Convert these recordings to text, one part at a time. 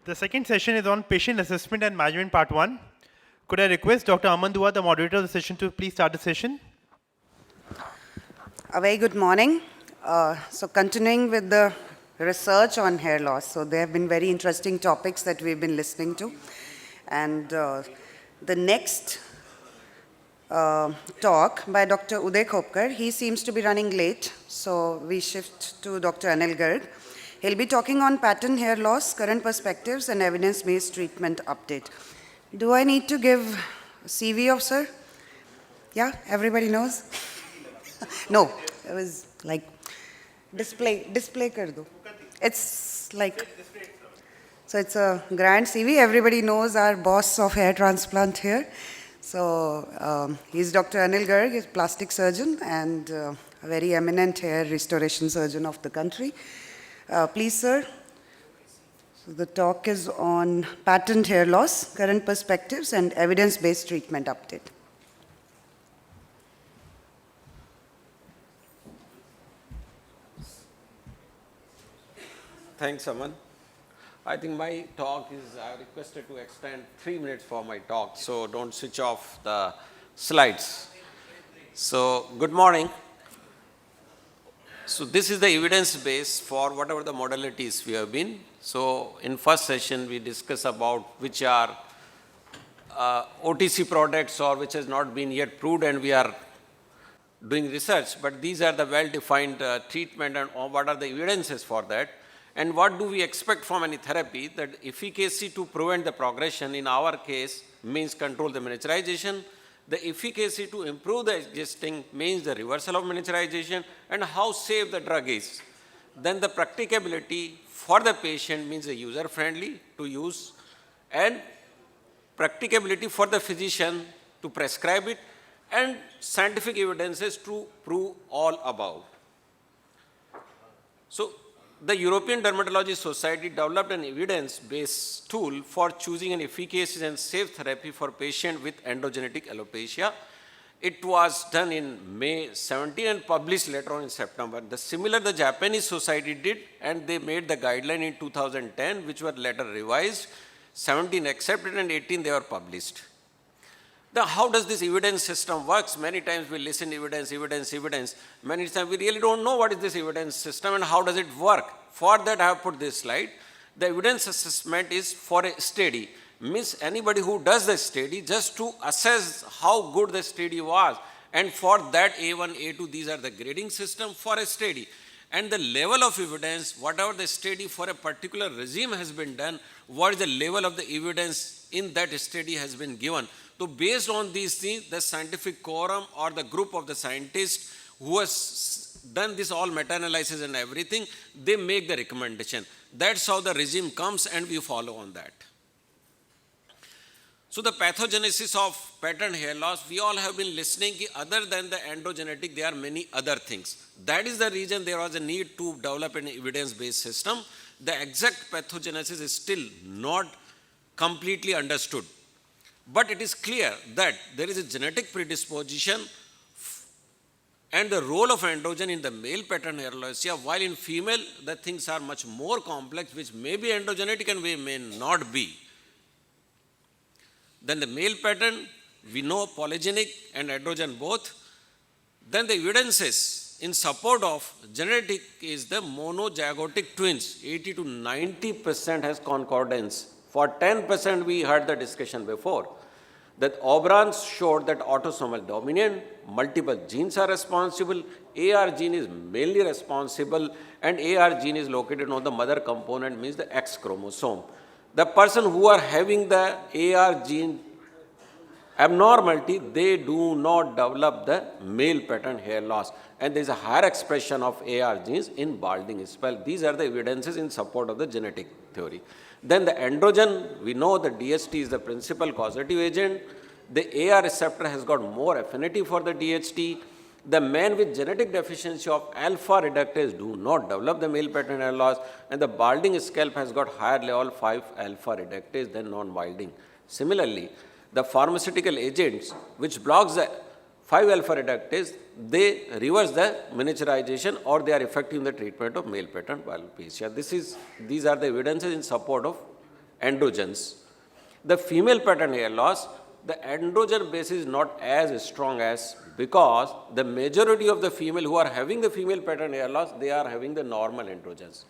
The second session is on patient assessment and management part 1. Could I request Dr. Aman Dua, the moderator of the session, to please start the session? A very good morning. So continuing with the research on hair loss. So there have been very interesting topics that we've been listening to. And the next talk by Dr. Uday Khopkar, he seems to be running late. So we shift to Dr. Anil Garg. He'll be talking on pattern hair loss, current perspectives, and evidence-based treatment update. Do I need to give CV of sir? Yeah, everybody knows? No, it was like, display kar do. It's like, so it's a grand CV. Everybody knows our boss of hair transplant here. So he's Dr. Anil Garg, he's a plastic surgeon and a very eminent hair restoration surgeon of the country. Please, sir. So the talk is on pattern hair loss, current perspectives, and evidence-based treatment update. Thanks, Aman. I think my talk is, I requested to extend 3 minutes for my talk, so don't switch off the slides. So, good morning. So, this is the evidence base for whatever the modalities we have been. So, in first session, we discuss about which are OTC products or which has not been yet proved, and we are doing research, but these are the well-defined treatment and what are the evidences for that. And what do we expect from any therapy? That efficacy to prevent the progression, in our case, means control the miniaturization. The efficacy to improve the existing means the reversal of miniaturization, and how safe the drug is. Then the practicability for the patient means the user-friendly to use, and practicability for the physician to prescribe it, and scientific evidences to prove all above. So, the European Dermatology Society developed an evidence-based tool for choosing an efficacious and safe therapy for patients with endogenetic alopecia. It was done in May 17 and published later on in September. The Japanese society did, and they made the guideline in 2010, which were later revised. 17 accepted and 18 they were published. How does this evidence system works? Many times we listen evidence. Many times we really don't know what is this evidence system and how does it work. For that I have put this slide. The evidence assessment is for a study. Means anybody who does the study just to assess how good the study was. And for that A1, A2, these are the grading system for a study. And the level of evidence, whatever the study for a particular regime has been done, what is the level of the evidence in that study has been given. So based on these things, the scientific quorum or the group of the scientists who has done this all meta-analysis and everything, they make the recommendation. That's how the regime comes and we follow on that. So the pathogenesis of pattern hair loss, we all have been listening, other than the endogenetic, there are many other things. That is the reason there was a need to develop an evidence-based system. The exact pathogenesis is still not completely understood. But it is clear that there is a genetic predisposition and the role of androgen in the male pattern hair loss, while in female the things are much more complex, which may be endogenetic and may not be. Then the male pattern, we know polygenic and androgen both. Then the evidences in support of genetic is the monozygotic twins, 80 to 90% has concordance. For 10% we heard the discussion before, that Obrans showed that autosomal dominant, multiple genes are responsible, AR gene is mainly responsible, and AR gene is located on the mother component, means the X chromosome. The person who are having the AR gene abnormality, they do not develop the male pattern hair loss, and there is a higher expression of AR genes in balding spell. These are the evidences in support of the genetic theory. Then the androgen, we know the DHT is the principal causative agent. The AR receptor has got more affinity for the DHT. The men with genetic deficiency of alpha reductase do not develop the male pattern hair loss, and the balding scalp has got higher level 5 alpha reductase than non-balding. Similarly, the pharmaceutical agents which blocks the 5 alpha reductase, they reverse the miniaturization or they are effective in the treatment of male pattern alopecia. These are the evidences in support of androgens. The female pattern hair loss, the androgen base is not as strong as, because the majority of the female who are having the female pattern hair loss, they are having the normal androgens.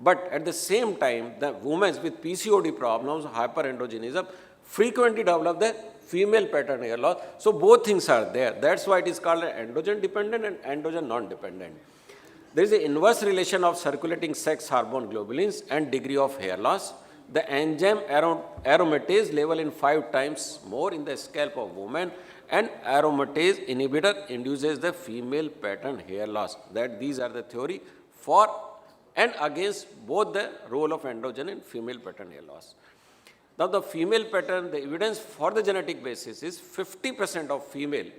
But at the same time, the women with PCOD problems, hyperandrogenism, frequently develop the female pattern hair loss. So both things are there. That's why it is called androgen dependent and androgen non-dependent. There is an inverse relation of circulating sex hormone globulins and degree of hair loss. The enzyme aromatase level in 5 times more in the scalp of women, and aromatase inhibitor induces the female pattern hair loss. That these are the theory for and against both the role of androgen in female pattern hair loss. Now the female pattern, the evidence for the genetic basis is 50% of female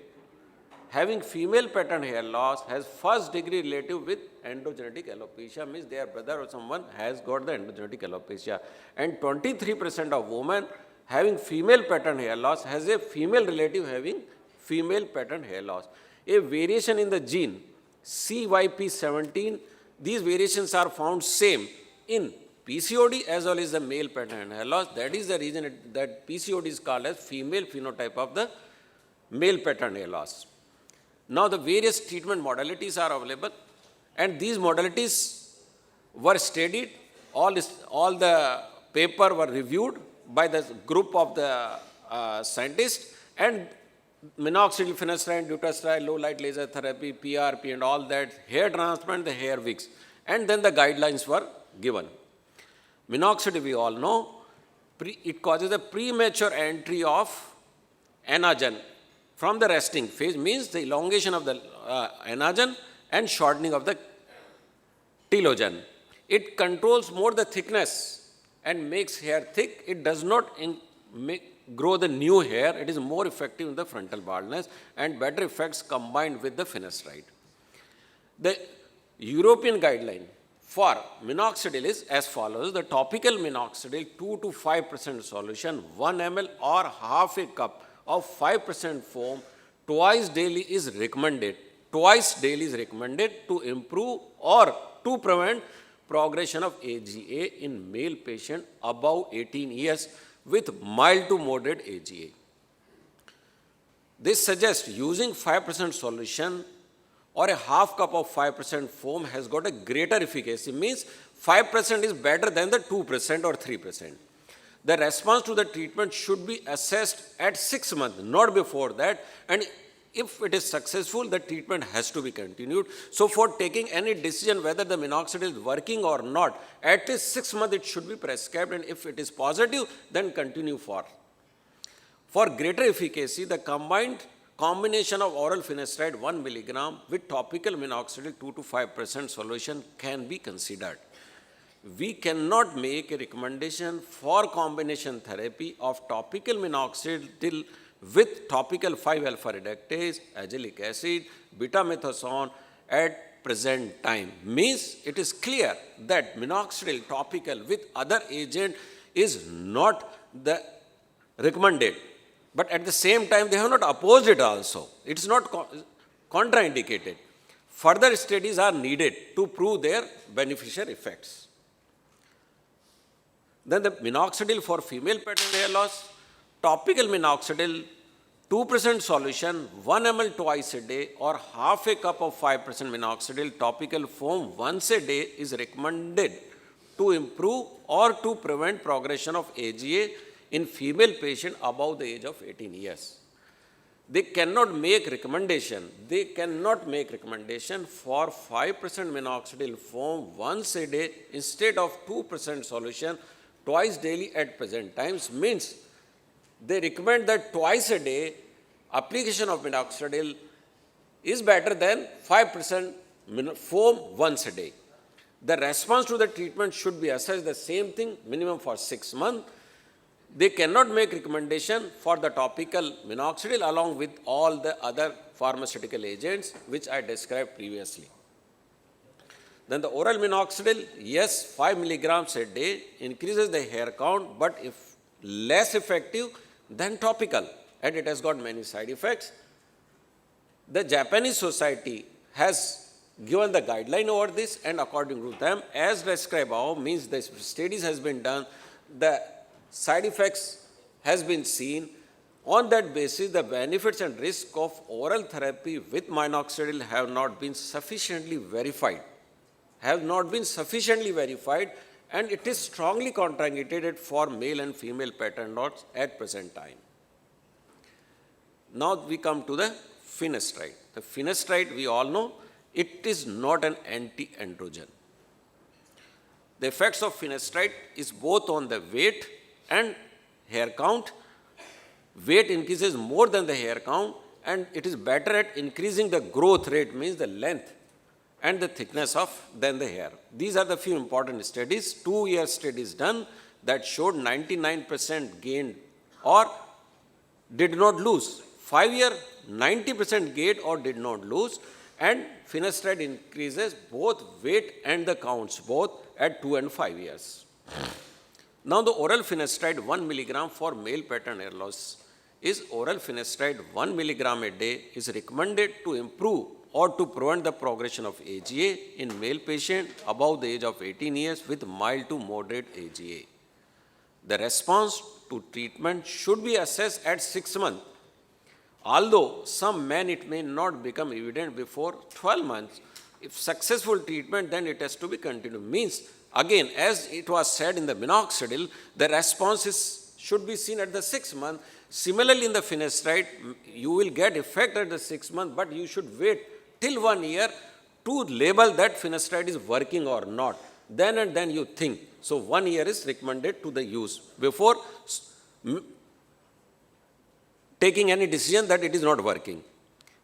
having female pattern hair loss has first degree relative with androgenetic alopecia, means their brother or someone has got the androgenetic alopecia. And 23% of women having female pattern hair loss has a female relative having female pattern hair loss. A variation in the gene CYP17, these variations are found same in PCOD as well as the male pattern hair loss. That is the reason that PCOD is called as female phenotype of the male pattern hair loss. Now the various treatment modalities are available, and these modalities were studied, all the paper were reviewed by the group of the scientists, and minoxidil, finasteride, dutasteride, low light laser therapy, PRP and all that, hair transplant, the hair wigs, and then the guidelines were given. Minoxidil, we all know, it causes a premature entry of anagen from the resting phase, means the elongation of the anagen and shortening of the telogen. It controls more the thickness and makes hair thick. It does not grow the new hair. It is more effective in the frontal baldness and better effects combined with the finasteride. The European guideline for minoxidil is as follows. The topical minoxidil 2 to 5% solution, 1 ml or half a cup of 5% foam twice daily is recommended. Twice daily is recommended to improve or to prevent progression of AGA in male patient above 18 years with mild to moderate AGA. This suggests using 5% solution or a half cup of 5% foam has got a greater efficacy, means 5% is better than the 2% or 3%. The response to the treatment should be assessed at 6 months, not before that, and if it is successful, the treatment has to be continued. So for taking any decision whether the minoxidil is working or not, at least 6 months it should be prescribed, and if it is positive, then continue for. For greater efficacy, the combination of oral finasteride 1 milligram with topical minoxidil 2 to 5% solution can be considered. We cannot make a recommendation for combination therapy of topical minoxidil with topical 5-alpha reductase, azelaic acid, betamethasone at present time. Means it is clear that minoxidil topical with other agent is not the recommended. But at the same time, they have not opposed it also. It is not contraindicated. Further studies are needed to prove their beneficial effects. Then the minoxidil for female pattern hair loss, topical minoxidil 2% solution 1 ml twice a day or half a cup of 5% minoxidil topical foam once a day is recommended to improve or to prevent progression of AGA in female patient above the age of 18 years. They cannot make recommendation for 5% minoxidil foam once a day instead of 2% solution twice daily at present times, means they recommend that twice a day application of minoxidil is better than 5% foam once a day. The response to the treatment should be assessed the same thing, minimum for 6 months. They cannot make recommendation for the topical minoxidil along with all the other pharmaceutical agents which I described previously. Then the oral minoxidil, yes, 5 milligrams a day increases the hair count, but if less effective than topical, and it has got many side effects. The Japanese Society has given the guideline over this, and according to them, as described above, means the studies has been done, the side effects has been seen. On that basis, the benefits and risk of oral therapy with minoxidil have not been sufficiently verified. And it is strongly contraindicated for male and female pattern loss at present time. Now we come to the finasteride. The finasteride, we all know, it is not an anti-androgen. The effects of finasteride is both on the weight and hair count. Weight increases more than the hair count, and it is better at increasing the growth rate, means the length and the thickness of than the hair. These are the few important studies. 2-year studies done that showed 99% gained or did not lose. 5-year, 90% gained or did not lose. And finasteride increases both weight and the counts, both at 2 and 5 years. Now the oral finasteride 1 milligram for male pattern hair loss is oral finasteride 1 milligram a day is recommended to improve or to prevent the progression of AGA in male patient above the age of 18 years with mild to moderate AGA. The response to treatment should be assessed at 6 months. Although some men it may not become evident before 12 months, if successful treatment, then it has to be continued. Means, again, as it was said in the minoxidil, the response should be seen at the 6 month. Similarly, in the finasteride, you will get effect at the 6 month, but you should wait till 1 year to label that finasteride is working or not. Then and then you think. So 1 year is recommended to the use before taking any decision that it is not working.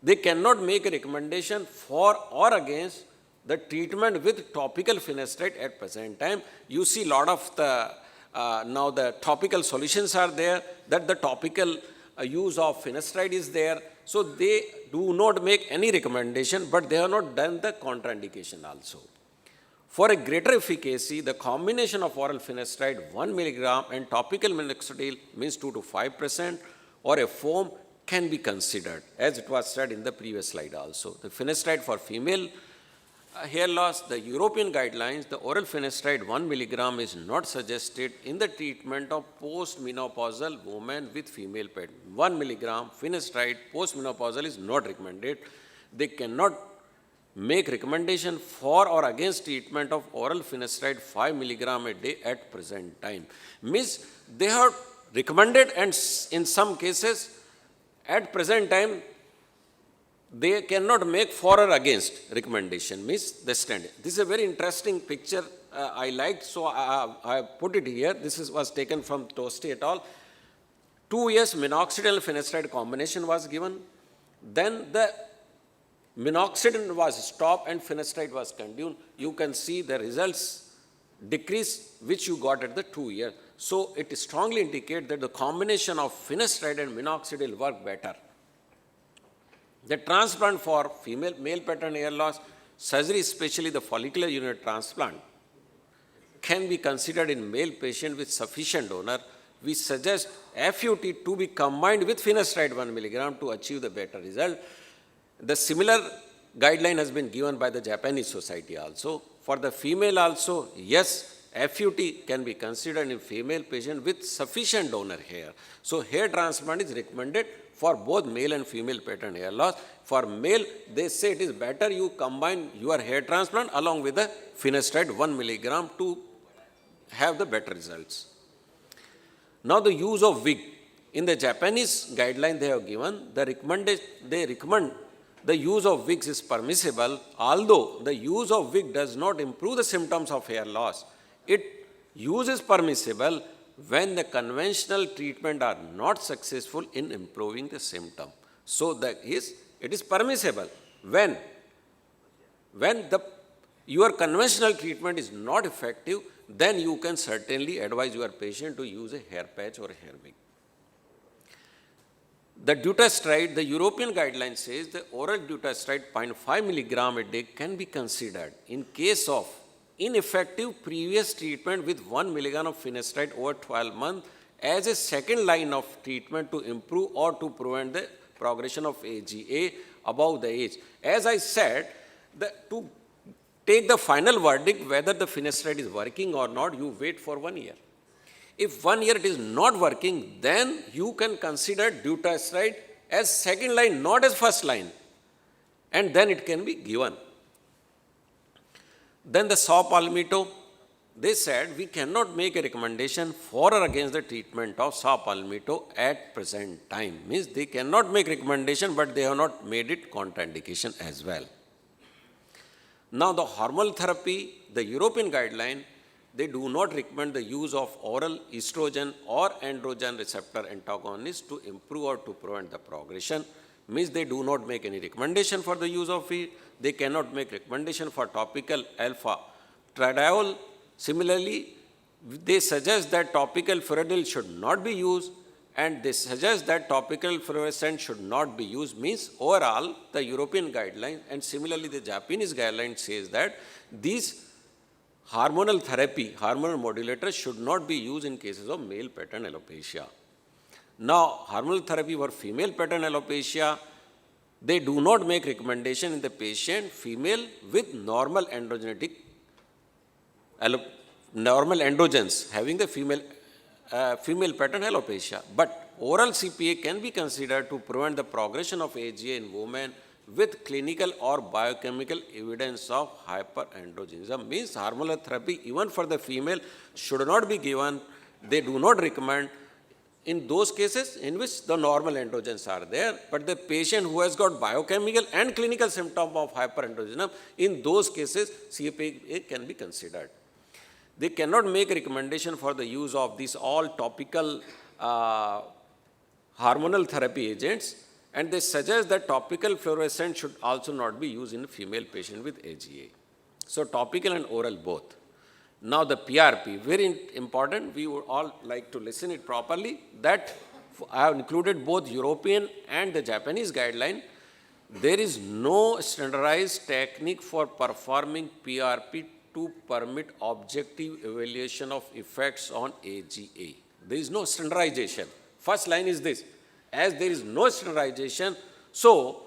They cannot make a recommendation for or against the treatment with topical finasteride at present time. You see a lot of the, now the topical solutions are there, that the topical use of finasteride is there. So they do not make any recommendation, but they have not done the contraindication also. For a greater efficacy, the combination of oral finasteride 1 milligram and topical minoxidil means 2 to 5%, or a foam can be considered, as it was said in the previous slide also. The finasteride for female hair loss, the European guidelines, the oral finasteride 1 milligram is not suggested in the treatment of postmenopausal women with female pattern. 1 milligram finasteride postmenopausal is not recommended. They cannot make recommendation for or against treatment of oral finasteride 5 milligram a day at present time. Means they have recommended, and in some cases at present time they cannot make for or against recommendation, means the standard. This is a very interesting picture I liked, so I put it here. This was taken from Tosti et al. 2 years minoxidil and finasteride combination was given. Then the minoxidil was stopped and finasteride was continued. You can see the results decrease which you got at the 2 years. So it strongly indicates that the combination of finasteride and minoxidil work better. The transplant for male pattern hair loss, surgery, especially the follicular unit transplant, can be considered in male patient with sufficient donor. We suggest FUT to be combined with finasteride 1 milligram to achieve the better result. The similar guideline has been given by the Japanese Society also. For the female also, yes, FUT can be considered in female patient with sufficient donor hair. So hair transplant is recommended for both male and female pattern hair loss. For male, they say it is better you combine your hair transplant along with the finasteride 1 milligram to have the better results. Now the use of wig. In the Japanese guideline they have given, they recommend the use of wigs is permissible, although the use of wig does not improve the symptoms of hair loss. Use is permissible when the conventional treatment are not successful in improving the symptom. So it is permissible when your conventional treatment is not effective, then you can certainly advise your patient to use a hair patch or a hair wig. The dutasteride, the European guideline says the oral dutasteride 0.5 milligram a day can be considered in case of ineffective previous treatment with 1 milligram of finasteride over 12 months as a second line of treatment to improve or to prevent the progression of AGA above the age. As I said, to take the final verdict whether the finasteride is working or not, you wait for 1 year. If 1 year it is not working, then you can consider dutasteride as second line, not as first line. And then it can be given. Then the saw-palmetto, they said we cannot make a recommendation for or against the treatment of saw-palmetto at present time. Means they cannot make recommendation, but they have not made it contraindication as well. Now the hormonal therapy, the European guideline, they do not recommend the use of oral estrogen or androgen receptor antagonist to improve or to prevent the progression. Means they do not make any recommendation for the use of it. They cannot make recommendation for topical alpha tretinoin. Similarly, they suggest that topical furanil should not be used, and they suggest that topical fluorescent should not be used. Means overall, the European guideline and similarly the Japanese guideline says that these hormonal therapy, hormonal modulators should not be used in cases of male pattern alopecia. Now, hormonal therapy for female pattern alopecia, they do not make recommendation in the patient female with normal androgenetic normal androgens having the female pattern alopecia. But oral CPA can be considered to prevent the progression of AGA in women with clinical or biochemical evidence of hyperandrogenism. Means hormonal therapy even for the female should not be given. They do not recommend in those cases in which the normal androgens are there, but the patient who has got biochemical and clinical symptom of hyperandrogenism, in those cases CPA can be considered. They cannot make a recommendation for the use of these all topical hormonal therapy agents, and they suggest that topical fluorescent should also not be used in a female patient with AGA. So topical and oral both. Now the PRP, very important, we would all like to listen it properly, that I have included both European and the Japanese guideline. There is no standardized technique for performing PRP to permit objective evaluation of effects on AGA. There is no standardization. First line is this. As there is no standardization, so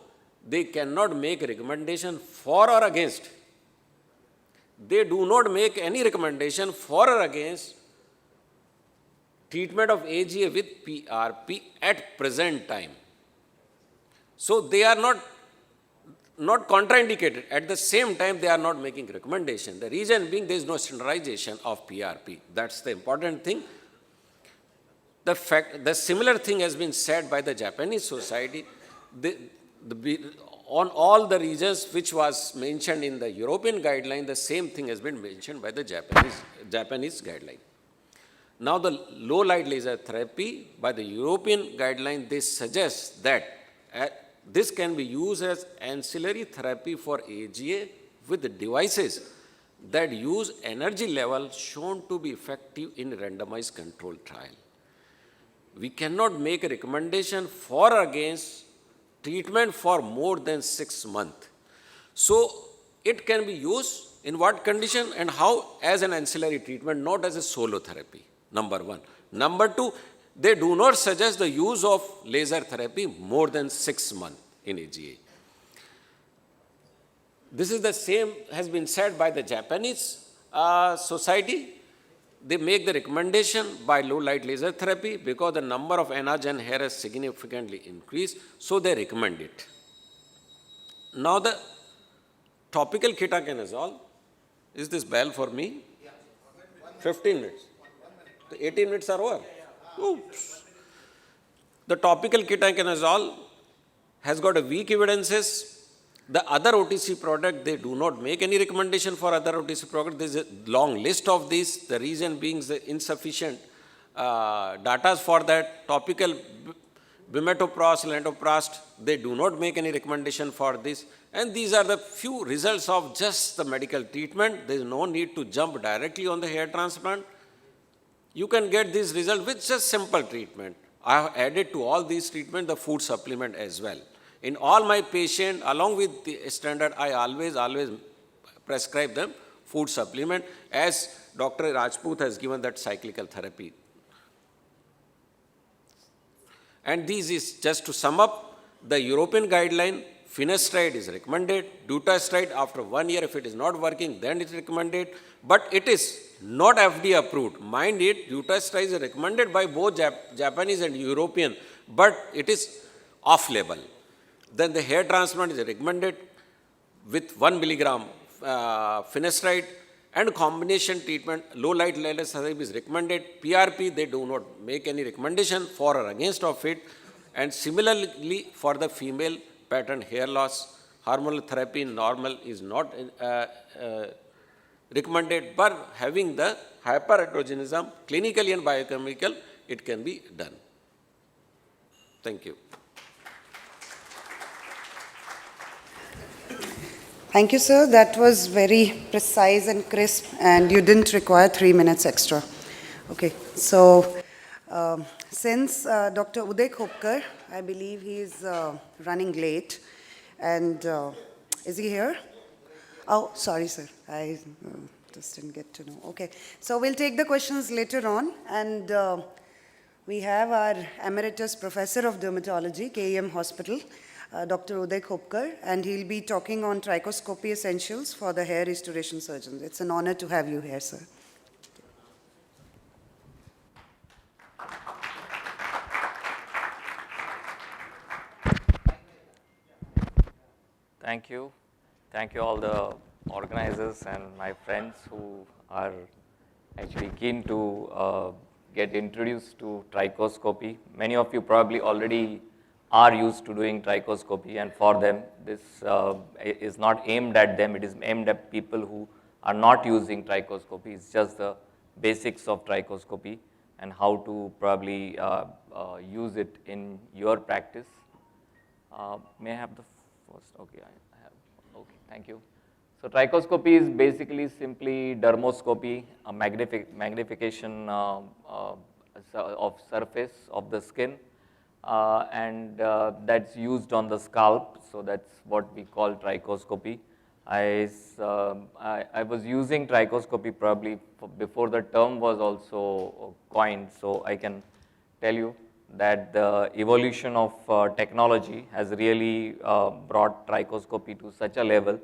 they cannot make a recommendation for or against. They do not make any recommendation for or against treatment of AGA with PRP at present time. So they are not contraindicated. At the same time, they are not making recommendation. The reason being there is no standardization of PRP. That's the important thing. The similar thing has been said by the Japanese society. On all the regions which was mentioned in the European guideline, the same thing has been mentioned by the Japanese guideline. Now the low light laser therapy by the European guideline, they suggest that this can be used as ancillary therapy for AGA with devices that use energy level shown to be effective in randomized controlled trial. We cannot make a recommendation for or against treatment for more than 6 months. So it can be used in what condition and how as an ancillary treatment, not as a solo therapy, number one. Number two, they do not suggest the use of laser therapy more than 6 months in AGA. This is the same has been said by the Japanese society. They make the recommendation by low light laser therapy because the number of anagen hair has significantly increased, so they recommend it. Now the topical ketoconazole, is this bell for me? 15 minutes. The 18 minutes are over. Oops. The topical ketoconazole has got a weak evidences. The other OTC product, they do not make any recommendation for other OTC product. There is a long list of these. The reason being the insufficient data for that. Topical bimetoprost, lantoprost, they do not make any recommendation for this. And these are the few results of just the medical treatment. There is no need to jump directly on the hair transplant. You can get this result with just simple treatment. I have added to all these treatment the food supplement as well. In all my patients, along with the standard, I always prescribe them food supplement as Dr. Rajput has given that cyclical therapy. And this is just to sum up the European guideline finasteride is recommended, dutasteride after 1 year, if it is not working, then it is recommended, but it is not FDA approved. Mind it, dutasteride is recommended by both Japanese and European, but it is off label. Then the hair transplant is recommended with 1 milligram finasteride, and combination treatment, low light lelethisib is recommended. PRP, they do not make any recommendation for or against of it. And similarly, for the female pattern hair loss, hormonal therapy normal is not recommended, but having the hyperandrogenism, clinically and biochemical, it can be done. Thank you. Thank you, sir. That was very precise and crisp, and you didn't require 3 minutes extra. Okay, so since Dr. Uday Khopkar, I believe he is running late, and is he here? Oh, sorry, sir. I just didn't get to know. Okay, so we'll take the questions later on, and we have our Emeritus Professor of Dermatology, KEM Hospital, Dr. Uday Khopkar, and he'll be talking on trichoscopy essentials for the hair restoration surgeons. It's an honor to have you here, sir. Thank you. Thank you all the organizers and my friends who are actually keen to get introduced to trichoscopy. Many of you probably already are used to doing trichoscopy, and for them this is not aimed at them, it is aimed at people who are not using trichoscopy. It's just the basics of trichoscopy and how to probably use it in your practice. May I have the first? Okay, I have. Okay, thank you. So trichoscopy is basically simply dermoscopy, a magnification of surface of the skin, and that's used on the scalp. So that's what we call trichoscopy. I was using trichoscopy probably before the term was also coined, so I can tell you that the evolution of technology has really brought trichoscopy to such a level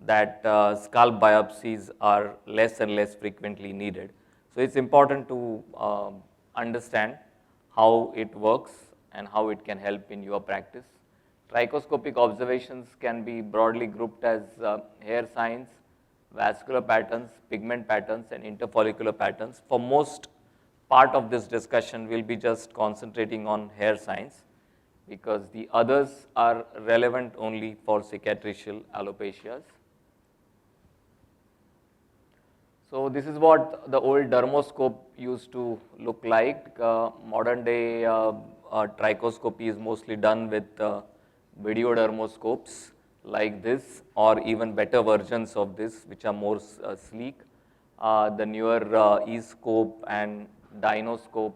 that scalp biopsies are less and less frequently needed. So it's important to understand how it works and how it can help in your practice. Trichoscopic observations can be broadly grouped as hair signs, vascular patterns, pigment patterns, and interfollicular patterns. For most part of this discussion, we'll be just concentrating on hair signs because the others are relevant only for cicatricial alopecias. So this is what the old dermoscope used to look like. Modern day trichoscopy is mostly done with video dermoscopes like this, or even better versions of this which are more sleek. The newer E-scope and Dynoscope,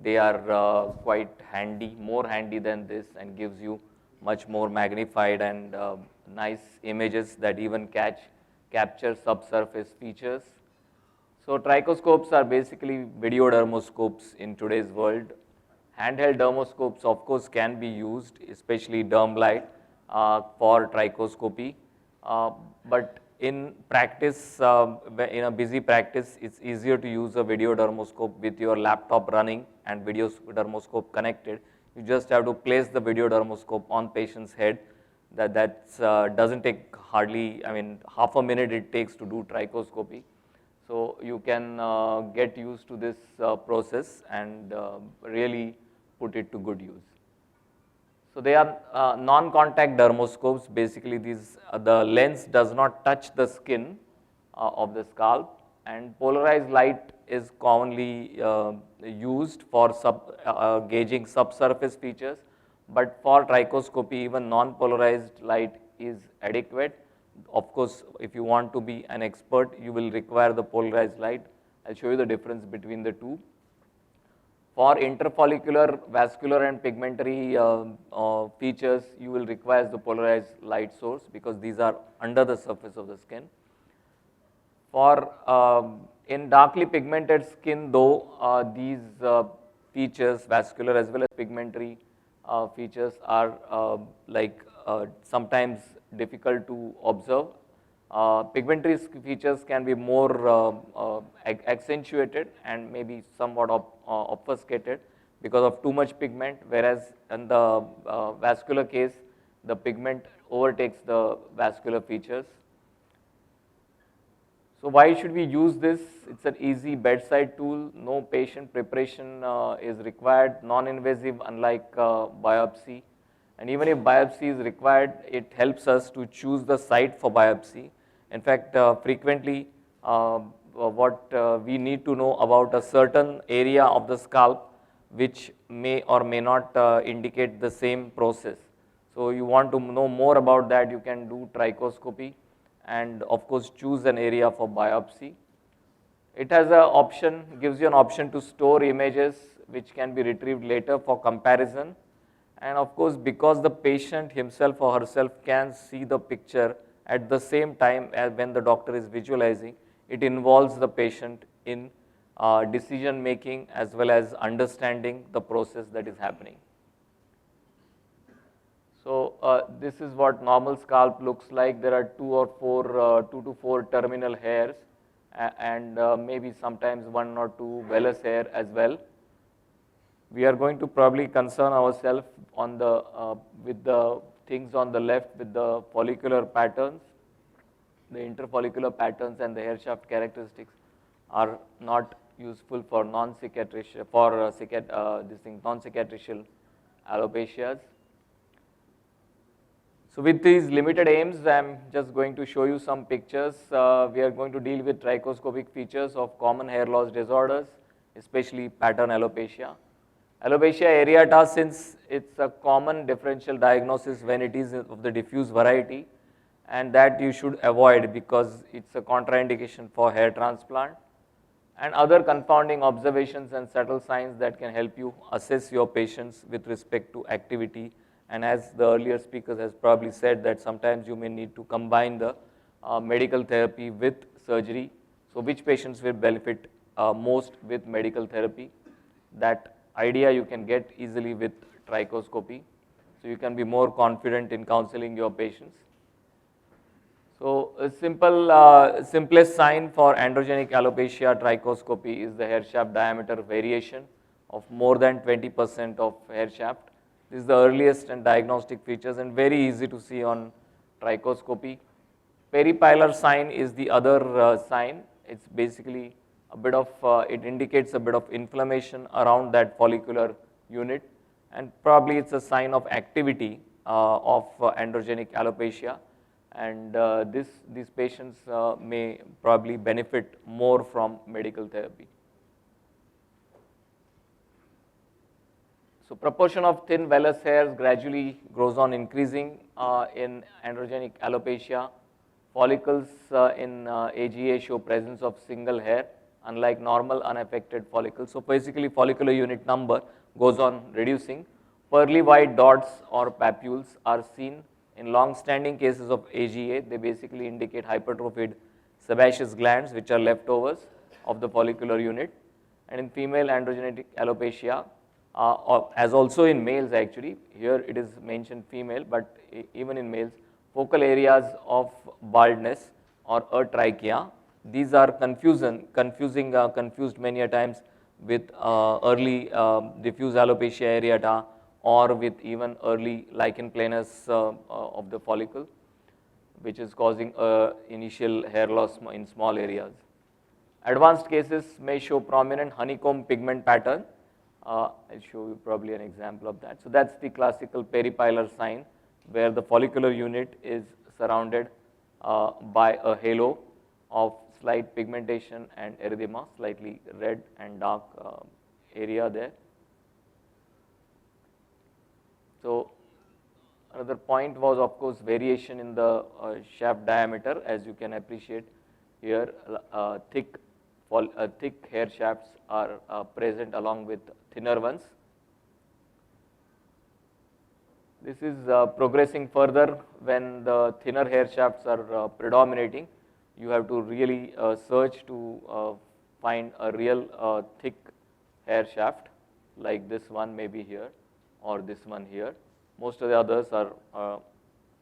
they are quite handy, more handy than this, and gives you much more magnified and nice images that even capture subsurface features. So trichoscopes are basically video dermoscopes in today's world. Handheld dermoscopes, of course, can be used, especially DermLite, for trichoscopy. But in practice, in a busy practice, it's easier to use a video dermoscope with your laptop running and video dermoscope connected. You just have to place the video dermoscope on patient's head. That doesn't take hardly, half a minute it takes to do trichoscopy. So you can get used to this process and really put it to good use. So they are non-contact dermoscopes. Basically, the lens does not touch the skin of the scalp, and polarized light is commonly used for gauging subsurface features. But for trichoscopy, even non-polarized light is adequate. Of course, if you want to be an expert, you will require the polarized light. I'll show you the difference between the two. For interfollicular, vascular, and pigmentary features, you will require the polarized light source because these are under the surface of the skin. For in darkly pigmented skin, though, these features, vascular as well as pigmentary features, are like sometimes difficult to observe. Pigmentary features can be more accentuated and maybe somewhat obfuscated because of too much pigment, whereas in the vascular case, the pigment overtakes the vascular features. So why should we use this? It's an easy bedside tool, no patient preparation is required, non-invasive unlike biopsy. And even if biopsy is required, it helps us to choose the site for biopsy. In fact, frequently what we need to know about a certain area of the scalp which may or may not indicate the same process. So you want to know more about that, you can do trichoscopy and of course choose an area for biopsy. It has an option, gives you an option to store images which can be retrieved later for comparison. And of course, because the patient himself or herself can see the picture at the same time as when the doctor is visualizing, it involves the patient in decision making as well as understanding the process that is happening. So this is what normal scalp looks like. There are two to four terminal hairs and maybe sometimes one or two vellus hair as well. We are going to probably concern ourselves on the with the things on the left with the follicular patterns. The interfollicular patterns and the hair shaft characteristics are not useful for non-cicatricial non-cicatricial alopecias. So with these limited aims, I am just going to show you some pictures. We are going to deal with trichoscopic features of common hair loss disorders, especially pattern alopecia. Alopecia areata, since it's a common differential diagnosis when it is of the diffuse variety, and that you should avoid because it's a contraindication for hair transplant, and other confounding observations and subtle signs that can help you assess your patients with respect to activity. And as the earlier speakers has probably said that sometimes you may need to combine the medical therapy with surgery. So which patients will benefit most with medical therapy? That idea you can get easily with trichoscopy. So you can be more confident in counseling your patients. So a simplest sign for androgenic alopecia trichoscopy is the hair shaft diameter variation of more than 20% of hair shaft. This is the earliest and diagnostic features and very easy to see on trichoscopy. Peripilar sign is the other sign. It's basically a bit of, it indicates a bit of inflammation around that follicular unit, and probably it's a sign of activity of androgenic alopecia, and these patients may probably benefit more from medical therapy. So proportion of thin vellus hairs gradually goes on increasing in androgenic alopecia. Follicles in AGA show presence of single hair, unlike normal unaffected follicles. So basically follicular unit number goes on reducing. Pearly white dots or papules are seen in long-standing cases of AGA. They basically indicate hypertrophied sebaceous glands which are leftovers of the follicular unit. And in female androgenic alopecia, as also in males actually, here it is mentioned female, but even in males, focal areas of baldness or atrichia, these are confused many a times with early diffuse alopecia areata or with even early lichen planus of the follicle, which is causing initial hair loss in small areas. Advanced cases may show prominent honeycomb pigment pattern. I'll show you probably an example of that. So that's the classical peripilar sign where the follicular unit is surrounded by a halo of slight pigmentation and erythema, slightly red and dark area there. So another point was of course variation in the shaft diameter, as you can appreciate here. Thick hair shafts are present along with thinner ones. This is progressing further when the thinner hair shafts are predominating. You have to really search to find a real thick hair shaft, like this one maybe here or this one here. Most of the others are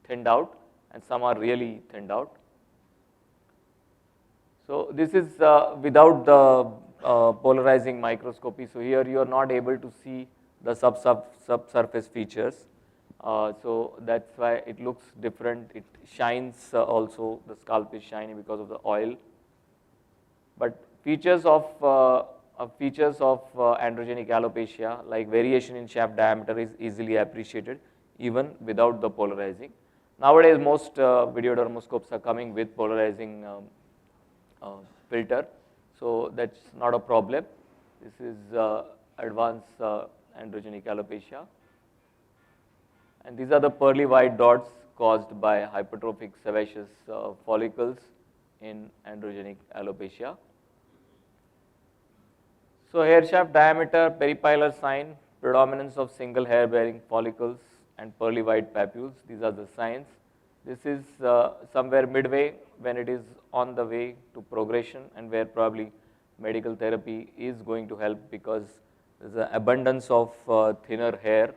thinned out and some are really thinned out. So this is without the polarizing microscopy. So here you are not able to see the subsurface features. So that's why it looks different. It shines also, the scalp is shiny because of the oil. But features of androgenic alopecia, like variation in shaft diameter, is easily appreciated even without the polarizing. Nowadays, most video dermoscopes are coming with polarizing filter, so that's not a problem. This is advanced androgenic alopecia, and these are the pearly white dots caused by hypertrophic sebaceous follicles in androgenic alopecia. So hair shaft diameter, peripilar sign, predominance of single hair bearing follicles and pearly white papules, these are the signs. This is somewhere midway when it is on the way to progression and where probably medical therapy is going to help, because there is an abundance of thinner hair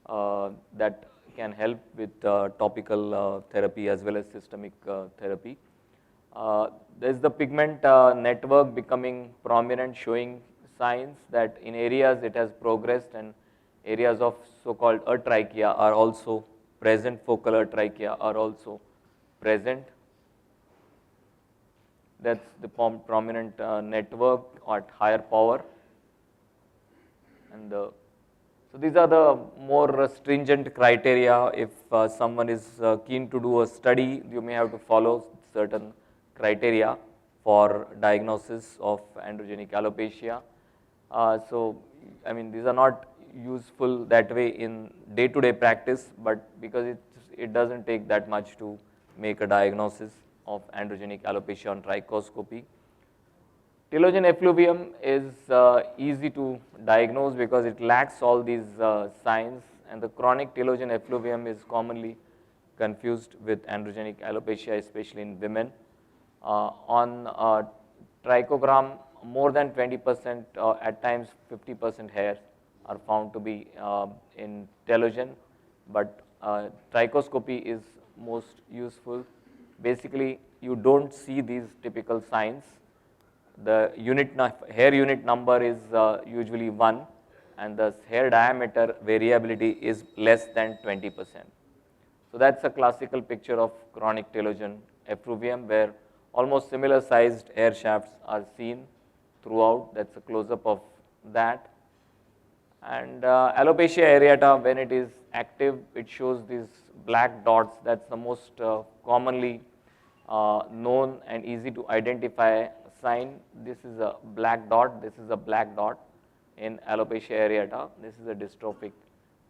that can help with topical therapy as well as systemic therapy. There is the pigment network becoming prominent, showing signs that in areas it has progressed and areas of so-called atrichia are also present, focal atrichia are also present. That's the prominent network at higher power. And so these are the more stringent criteria. If someone is keen to do a study, you may have to follow certain criteria for diagnosis of androgenic alopecia. So, I mean, these are not useful that way in day-to-day practice, but because it doesn't take that much to make a diagnosis of androgenic alopecia on trichoscopy. Telogen effluvium is easy to diagnose because it lacks all these signs, and the chronic telogen effluvium is commonly confused with androgenic alopecia, especially in women. On trichogram, more than 20%, at times 50% hairs are found to be in telogen, but trichoscopy is most useful. Basically, you don't see these typical signs. The hair unit number is usually 1, and the hair diameter variability is less than 20%. So that's a classical picture of chronic telogen effluvium, where almost similar sized hair shafts are seen throughout. That's a close-up of that. And alopecia areata, when it is active, it shows these black dots. That's the most commonly known and easy to identify sign. This is a black dot, this is a black dot in alopecia areata. This is a dystrophic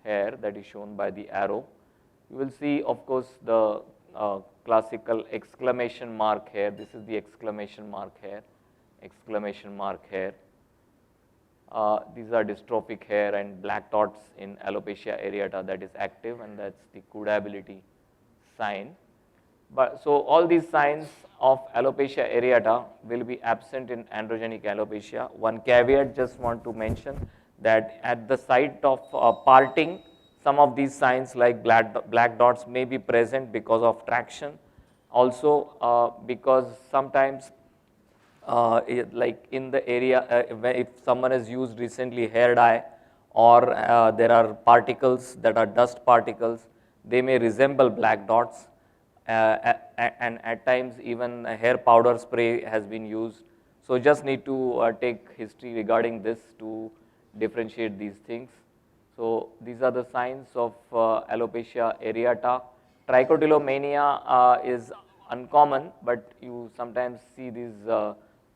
hair that is shown by the arrow. You will see, of course, the classical exclamation mark hair. This is the exclamation mark hair, exclamation mark hair. These are dystrophic hair and black dots in alopecia areata that is active, and that's the Coodability sign. But so all these signs of alopecia areata will be absent in androgenic alopecia. One caveat just want to mention that at the site of parting, some of these signs like black dots may be present because of traction. Also because sometimes like in the area, if someone has used recently hair dye, or there are particles that are dust particles, they may resemble black dots. And at times even a hair powder spray has been used. So just need to take history regarding this to differentiate these things. So these are the signs of alopecia areata. Trichotillomania is uncommon, but you sometimes see these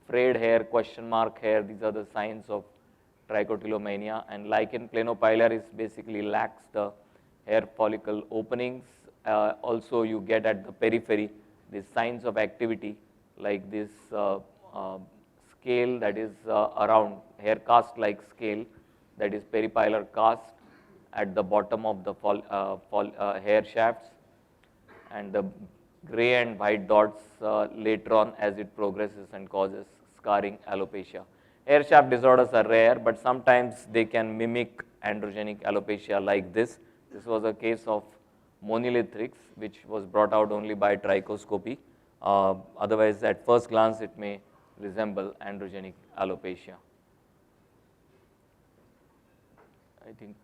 frayed hair, question mark hair. These are the signs of trichotillomania. And lichen planopilaris basically lacks the hair follicle openings. Also you get at the periphery these signs of activity, like this scale that is around, hair cast like scale, that is peripilar cast at the bottom of the hair shafts, and the gray and white dots later on as it progresses and causes scarring alopecia. Hair shaft disorders are rare, but sometimes they can mimic androgenic alopecia like this. This was a case of monolithics, which was brought out only by trichoscopy. Otherwise, at first glance, it may resemble androgenic alopecia. I think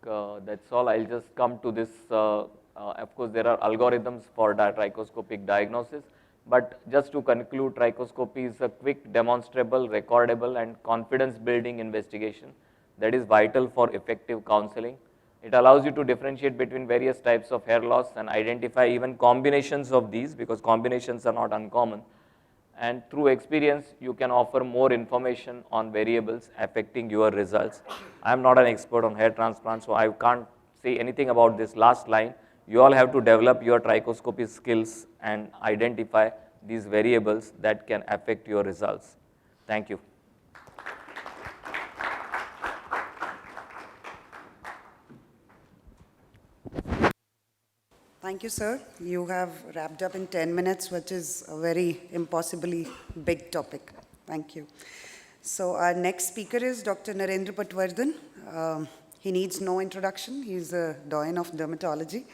that's all. I'll just come to this. Of course, there are algorithms for trichoscopic diagnosis, but just to conclude, trichoscopy is a quick, demonstrable, recordable, and confidence-building investigation that is vital for effective counseling. It allows you to differentiate between various types of hair loss and identify even combinations of these, because combinations are not uncommon. And through experience, you can offer more information on variables affecting your results. I am not an expert on hair transplant, so I can't say anything about this last line. You all have to develop your trichoscopy skills and identify these variables that can affect your results. Thank you. Thank you, sir. You have wrapped up in 10 minutes, which is a very impossibly big topic. Thank you. So our next speaker is Dr. Narendra Patwardhan. He needs no introduction. He's a doyen of dermatology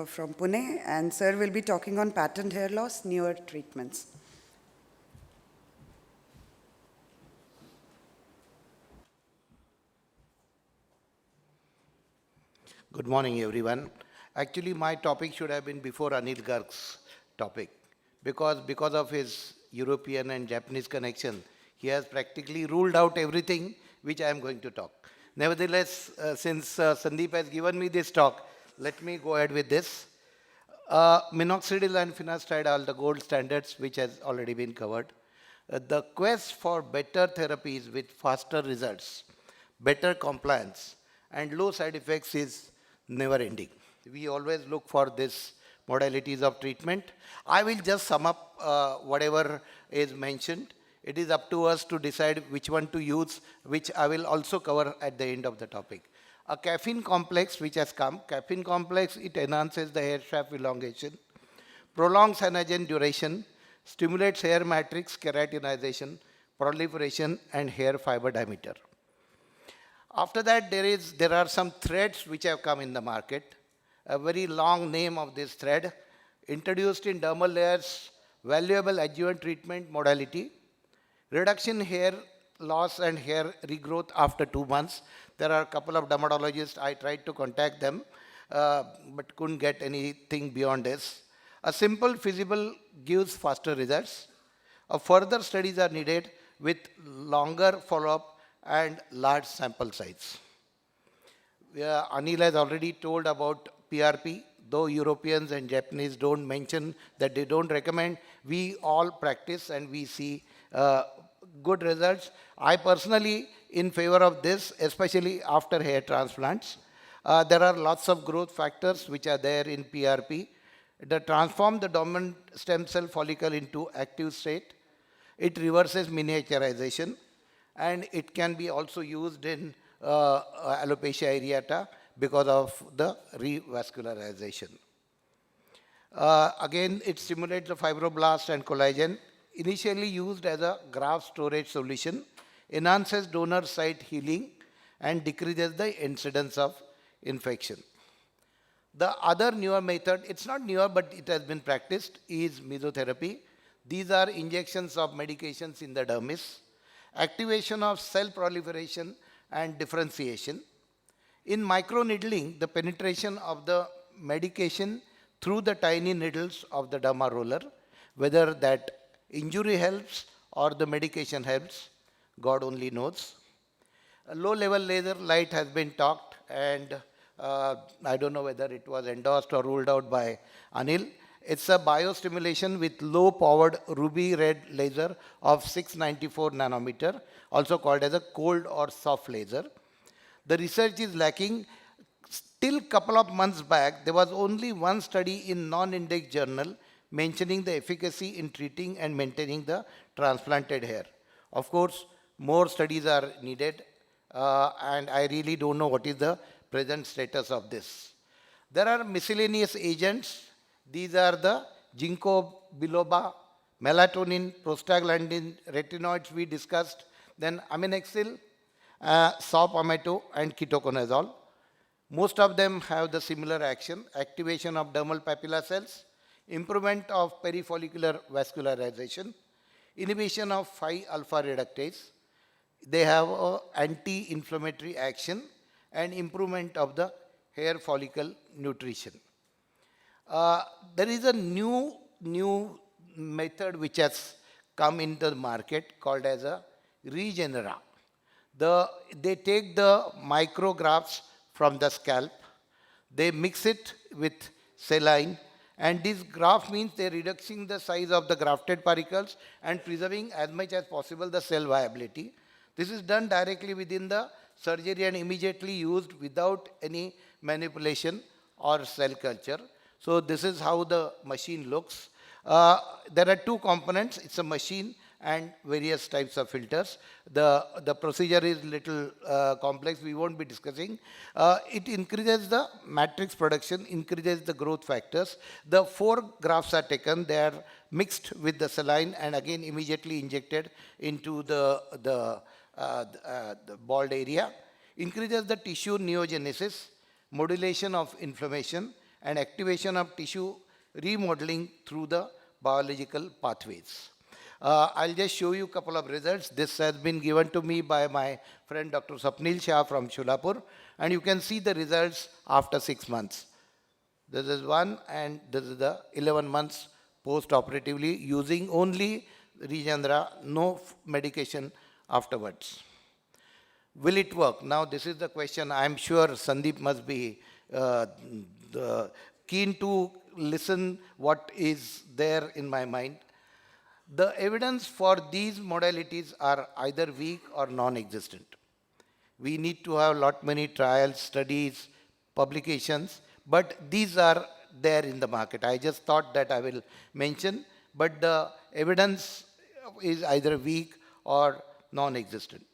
from Pune, and sir will be talking on patterned hair loss, newer treatments. Good morning, everyone. Actually, my topic should have been before Anil Garg's topic, because of his European and Japanese connection, he has practically ruled out everything which I am going to talk. Nevertheless, since Sandeep has given me this talk, let me go ahead with this. Minoxidil and finasteride are the gold standards, which has already been covered. The quest for better therapies with faster results, better compliance, and low side effects is never ending. We always look for these modalities of treatment. I will just sum up whatever is mentioned. It is up to us to decide which one to use, which I will also cover at the end of the topic. A caffeine complex which has come. Caffeine complex, it enhances the hair shaft elongation, prolongs anagen duration, stimulates hair matrix keratinization, proliferation, and hair fiber diameter. After that, there are some threads which have come in the market. A very long name of this thread, introduced in dermal layers, valuable adjuvant treatment modality, reduction hair loss and hair regrowth after 2 months. There are a couple of dermatologists, I tried to contact them, but couldn't get anything beyond this. A simple, feasible gives faster results. Further studies are needed with longer follow-up and large sample size. Anil has already told about PRP, though Europeans and Japanese don't mention that they don't recommend. We all practice and we see good results. I personally in favor of this, especially after hair transplants. There are lots of growth factors which are there in PRP. They transform the dormant stem cell follicle into active state. It reverses miniaturization, and it can be also used in alopecia areata because of the revascularization. Again, it stimulates the fibroblast and collagen. Initially used as a graft storage solution, enhances donor site healing and decreases the incidence of infection. The other newer method, it's not newer but it has been practiced, is mesotherapy. These are injections of medications in the dermis, activation of cell proliferation and differentiation. In microneedling, the penetration of the medication through the tiny needles of the derma roller, whether that injury helps or the medication helps, God only knows. A low-level laser light has been talked, and I don't know whether it was endorsed or ruled out by Anil. It's a biostimulation with low-powered ruby red laser of 694 nanometer, also called as a cold or soft laser. The research is lacking. Till couple of months back, there was only one study in non-index journal mentioning the efficacy in treating and maintaining the transplanted hair. Of course, more studies are needed, and I really don't know what is the present status of this. There are miscellaneous agents. These are the ginkgo biloba, melatonin, prostaglandin, retinoids we discussed, then aminexil, saw palmetto, and ketoconazole. Most of them have the similar action: activation of dermal papilla cells, improvement of perifollicular vascularization, inhibition of 5-alpha reductase. They have a anti-inflammatory action and improvement of the hair follicle nutrition. There is a new method which has come into the market called as a Regenera. They take the micrographs from the scalp, they mix it with saline, and this graft means they're reducing the size of the grafted particles and preserving as much as possible the cell viability. This is done directly within the surgery and immediately used without any manipulation or cell culture. So this is how the machine looks. There are two components. It's a machine and various types of filters. The procedure is little complex. We won't be discussing. It increases the matrix production, increases the growth factors. The 4 grafts are taken. They are mixed with the saline and again immediately injected into the bald area. Increases the tissue neogenesis, modulation of inflammation, and activation of tissue remodeling through the biological pathways. I'll just show you a couple of results. This has been given to me by my friend Dr. Sapnil Shah from Sholapur, and you can see the results after 6 months. This is one, and this is the 11 months post-operatively using only Regenera, no medication afterwards. Will it work? Now, this is the question. I'm sure Sandeep must be keen to listen what is there in my mind. The evidence for these modalities are either weak or non-existent. We need to have many trials, studies, publications, but these are there in the market. I just thought that I will mention, but the evidence is either weak or non-existent.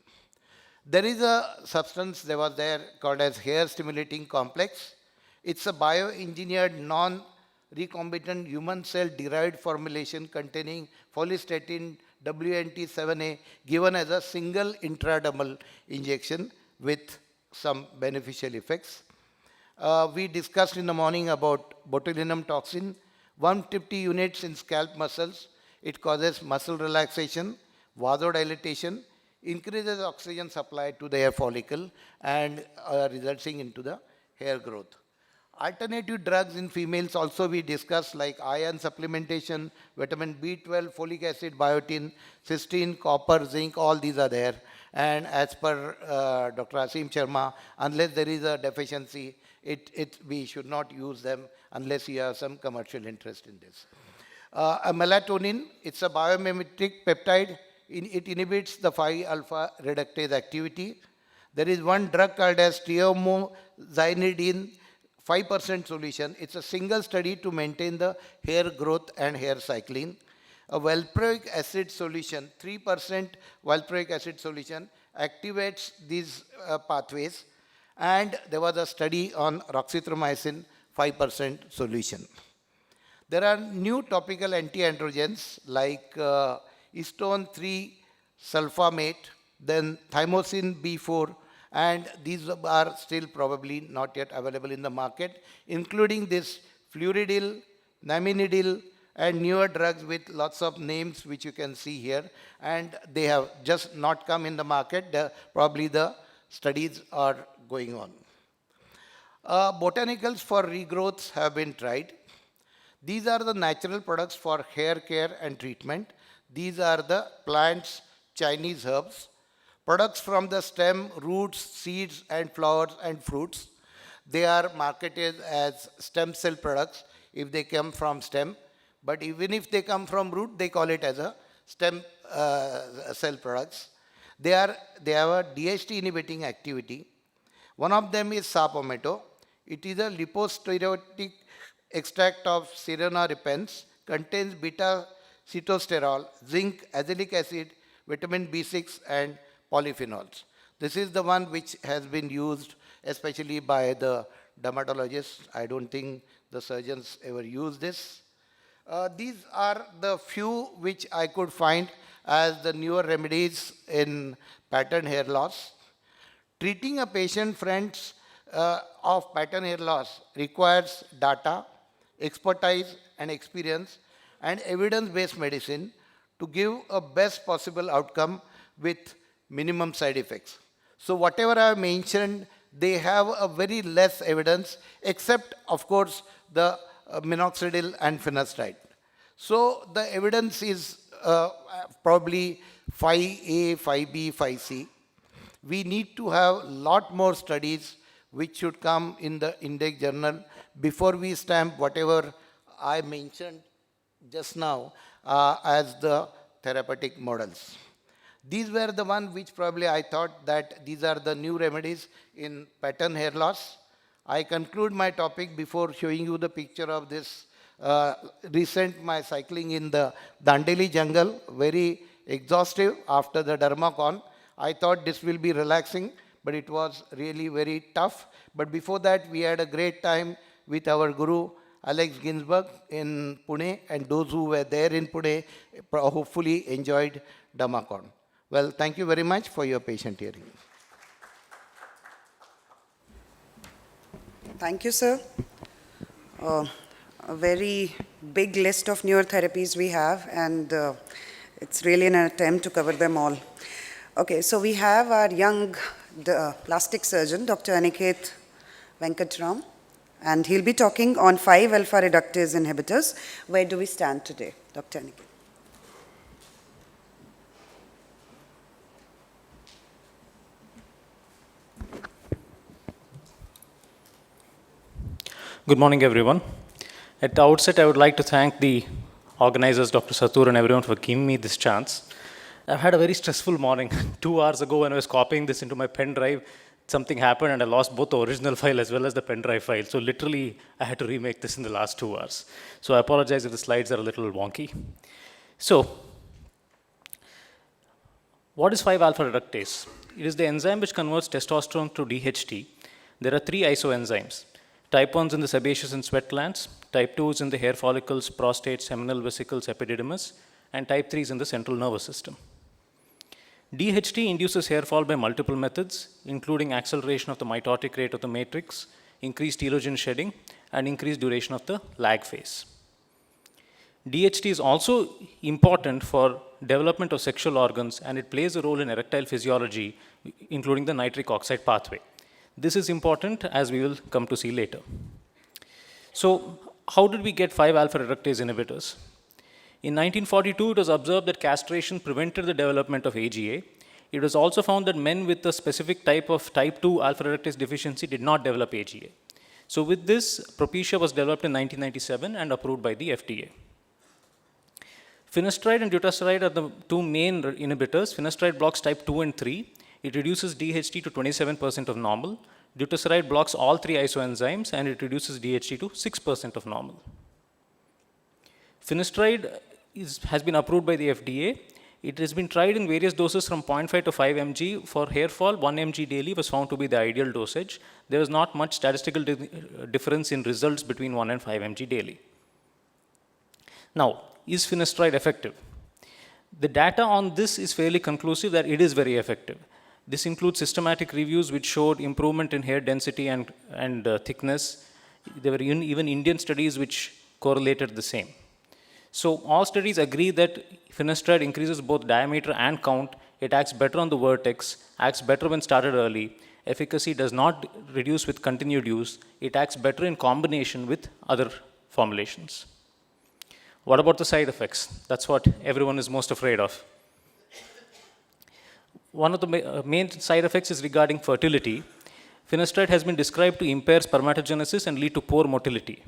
There is a substance that was there called as hair stimulating complex. It's a bioengineered non-recombinant human cell derived formulation containing follistatin WNT7A given as a single intradermal injection with some beneficial effects. We discussed in the morning about botulinum toxin, 150 units in scalp muscles. It causes muscle relaxation, vasodilatation, increases oxygen supply to the hair follicle and resulting into the hair growth. Alternative drugs in females also we discussed, like iron supplementation, vitamin B12, folic acid, biotin, cysteine, copper, zinc, all these are there. And as per Dr. Asim Sharma, unless there is a deficiency, we should not use them unless you have some commercial interest in this. A melatonin, it's a biomimetic peptide. It inhibits the 5-alpha reductase activity. There is one drug called as triamcinolone, 5% solution. It's a single study to maintain the hair growth and hair cycling. A valproic acid solution, 3% valproic acid solution activates these pathways. And there was a study on roxithromycin, 5% solution. There are new topical anti-androgens like histone 3 sulfamate, then thymosin B4, and these are still probably not yet available in the market, including this fluridil, naminidil, and newer drugs with lots of names which you can see here, and they have just not come in the market. Probably the studies are going on. Botanicals for regrowths have been tried. These are the natural products for hair care and treatment. These are the plants, Chinese herbs, products from the stem, roots, seeds, and flowers and fruits. They are marketed as stem cell products if they come from stem, but even if they come from root, they call it as a stem cell products. They have a DHT inhibiting activity. One of them is sapometo. It is a liposterotic extract of Serena repens, contains beta-sitosterol, zinc, azelaic acid, vitamin B6, and polyphenols. This is the one which has been used especially by the dermatologists. I don't think the surgeons ever use this. These are the few which I could find as the newer remedies in pattern hair loss. Treating a patient, friends, of pattern hair loss requires data, expertise and experience, and evidence-based medicine to give a best possible outcome with minimum side effects. So whatever I have mentioned, they have a very less evidence, except of course the minoxidil and finasteride. So the evidence is probably 5A, 5B, 5C. We need to have a lot more studies which should come in the index journal before we stamp whatever I mentioned just now as the therapeutic models. These were the ones which probably I thought that these are the new remedies in pattern hair loss. I conclude my topic before showing you the picture of this my cycling in the Dandeli jungle, very exhaustive after the Dharmakon. I thought this will be relaxing, but it was really very tough. But before that, we had a great time with our Guru, Alex Ginsberg in Pune, and those who were there in Pune hopefully enjoyed Dharmakon. Well, thank you very much for your patient hearing. Thank you, sir. A very big list of newer therapies we have, and it's really an attempt to cover them all. Okay, so we have our young plastic surgeon, Dr. Aniket Venkatram, and he'll be talking on 5 alpha reductase inhibitors. Where do we stand today, Dr. Aniket? Good morning, everyone. At the outset, I would like to thank the organizers, Dr. Satur and everyone, for giving me this chance. I've had a very stressful morning. 2 hours ago, when I was copying this into my pen drive, something happened and I lost both the original file as well as the pen drive file. So literally, I had to remake this in the last 2 hours. So I apologize if the slides are a little wonky. So, what is 5-alpha reductase? It is the enzyme which converts testosterone to DHT. There are 3 isoenzymes. Type 1 is in the sebaceous and sweat glands, type 2 is in the hair follicles, prostate, seminal vesicles, epididymis, and type 3 is in the central nervous system. DHT induces hair fall by multiple methods, including acceleration of the mitotic rate of the matrix, increased telogen shedding, and increased duration of the lag phase. DHT is also important for development of sexual organs, and it plays a role in erectile physiology, including the nitric oxide pathway. This is important, as we will come to see later. So, how did we get 5-alpha reductase inhibitors? In 1942, it was observed that castration prevented the development of AGA. It was also found that men with a specific type of type 2 alpha reductase deficiency did not develop AGA. So with this, Propecia was developed in 1997 and approved by the FDA. Finasteride and dutasteride are the 2 main inhibitors. Finasteride blocks type 2 and 3. It reduces DHT to 27% of normal. Dutasteride blocks all 3 isoenzymes, and it reduces DHT to 6% of normal. Finasteride has been approved by the FDA. It has been tried in various doses from 0.5 to 5 mg. For hair fall, 1 mg daily was found to be the ideal dosage. There was not much statistical difference in results between 1 and 5 mg daily. Now, is finasteride effective? The data on this is fairly conclusive that it is very effective. This includes systematic reviews which showed improvement in hair density and thickness. There were even Indian studies which correlated the same. So all studies agree that finasteride increases both diameter and count. It acts better on the vertex, acts better when started early. Efficacy does not reduce with continued use. It acts better in combination with other formulations. What about the side effects? That's what everyone is most afraid of. One of the main side effects is regarding fertility. Finasteride has been described to impair spermatogenesis and lead to poor motility.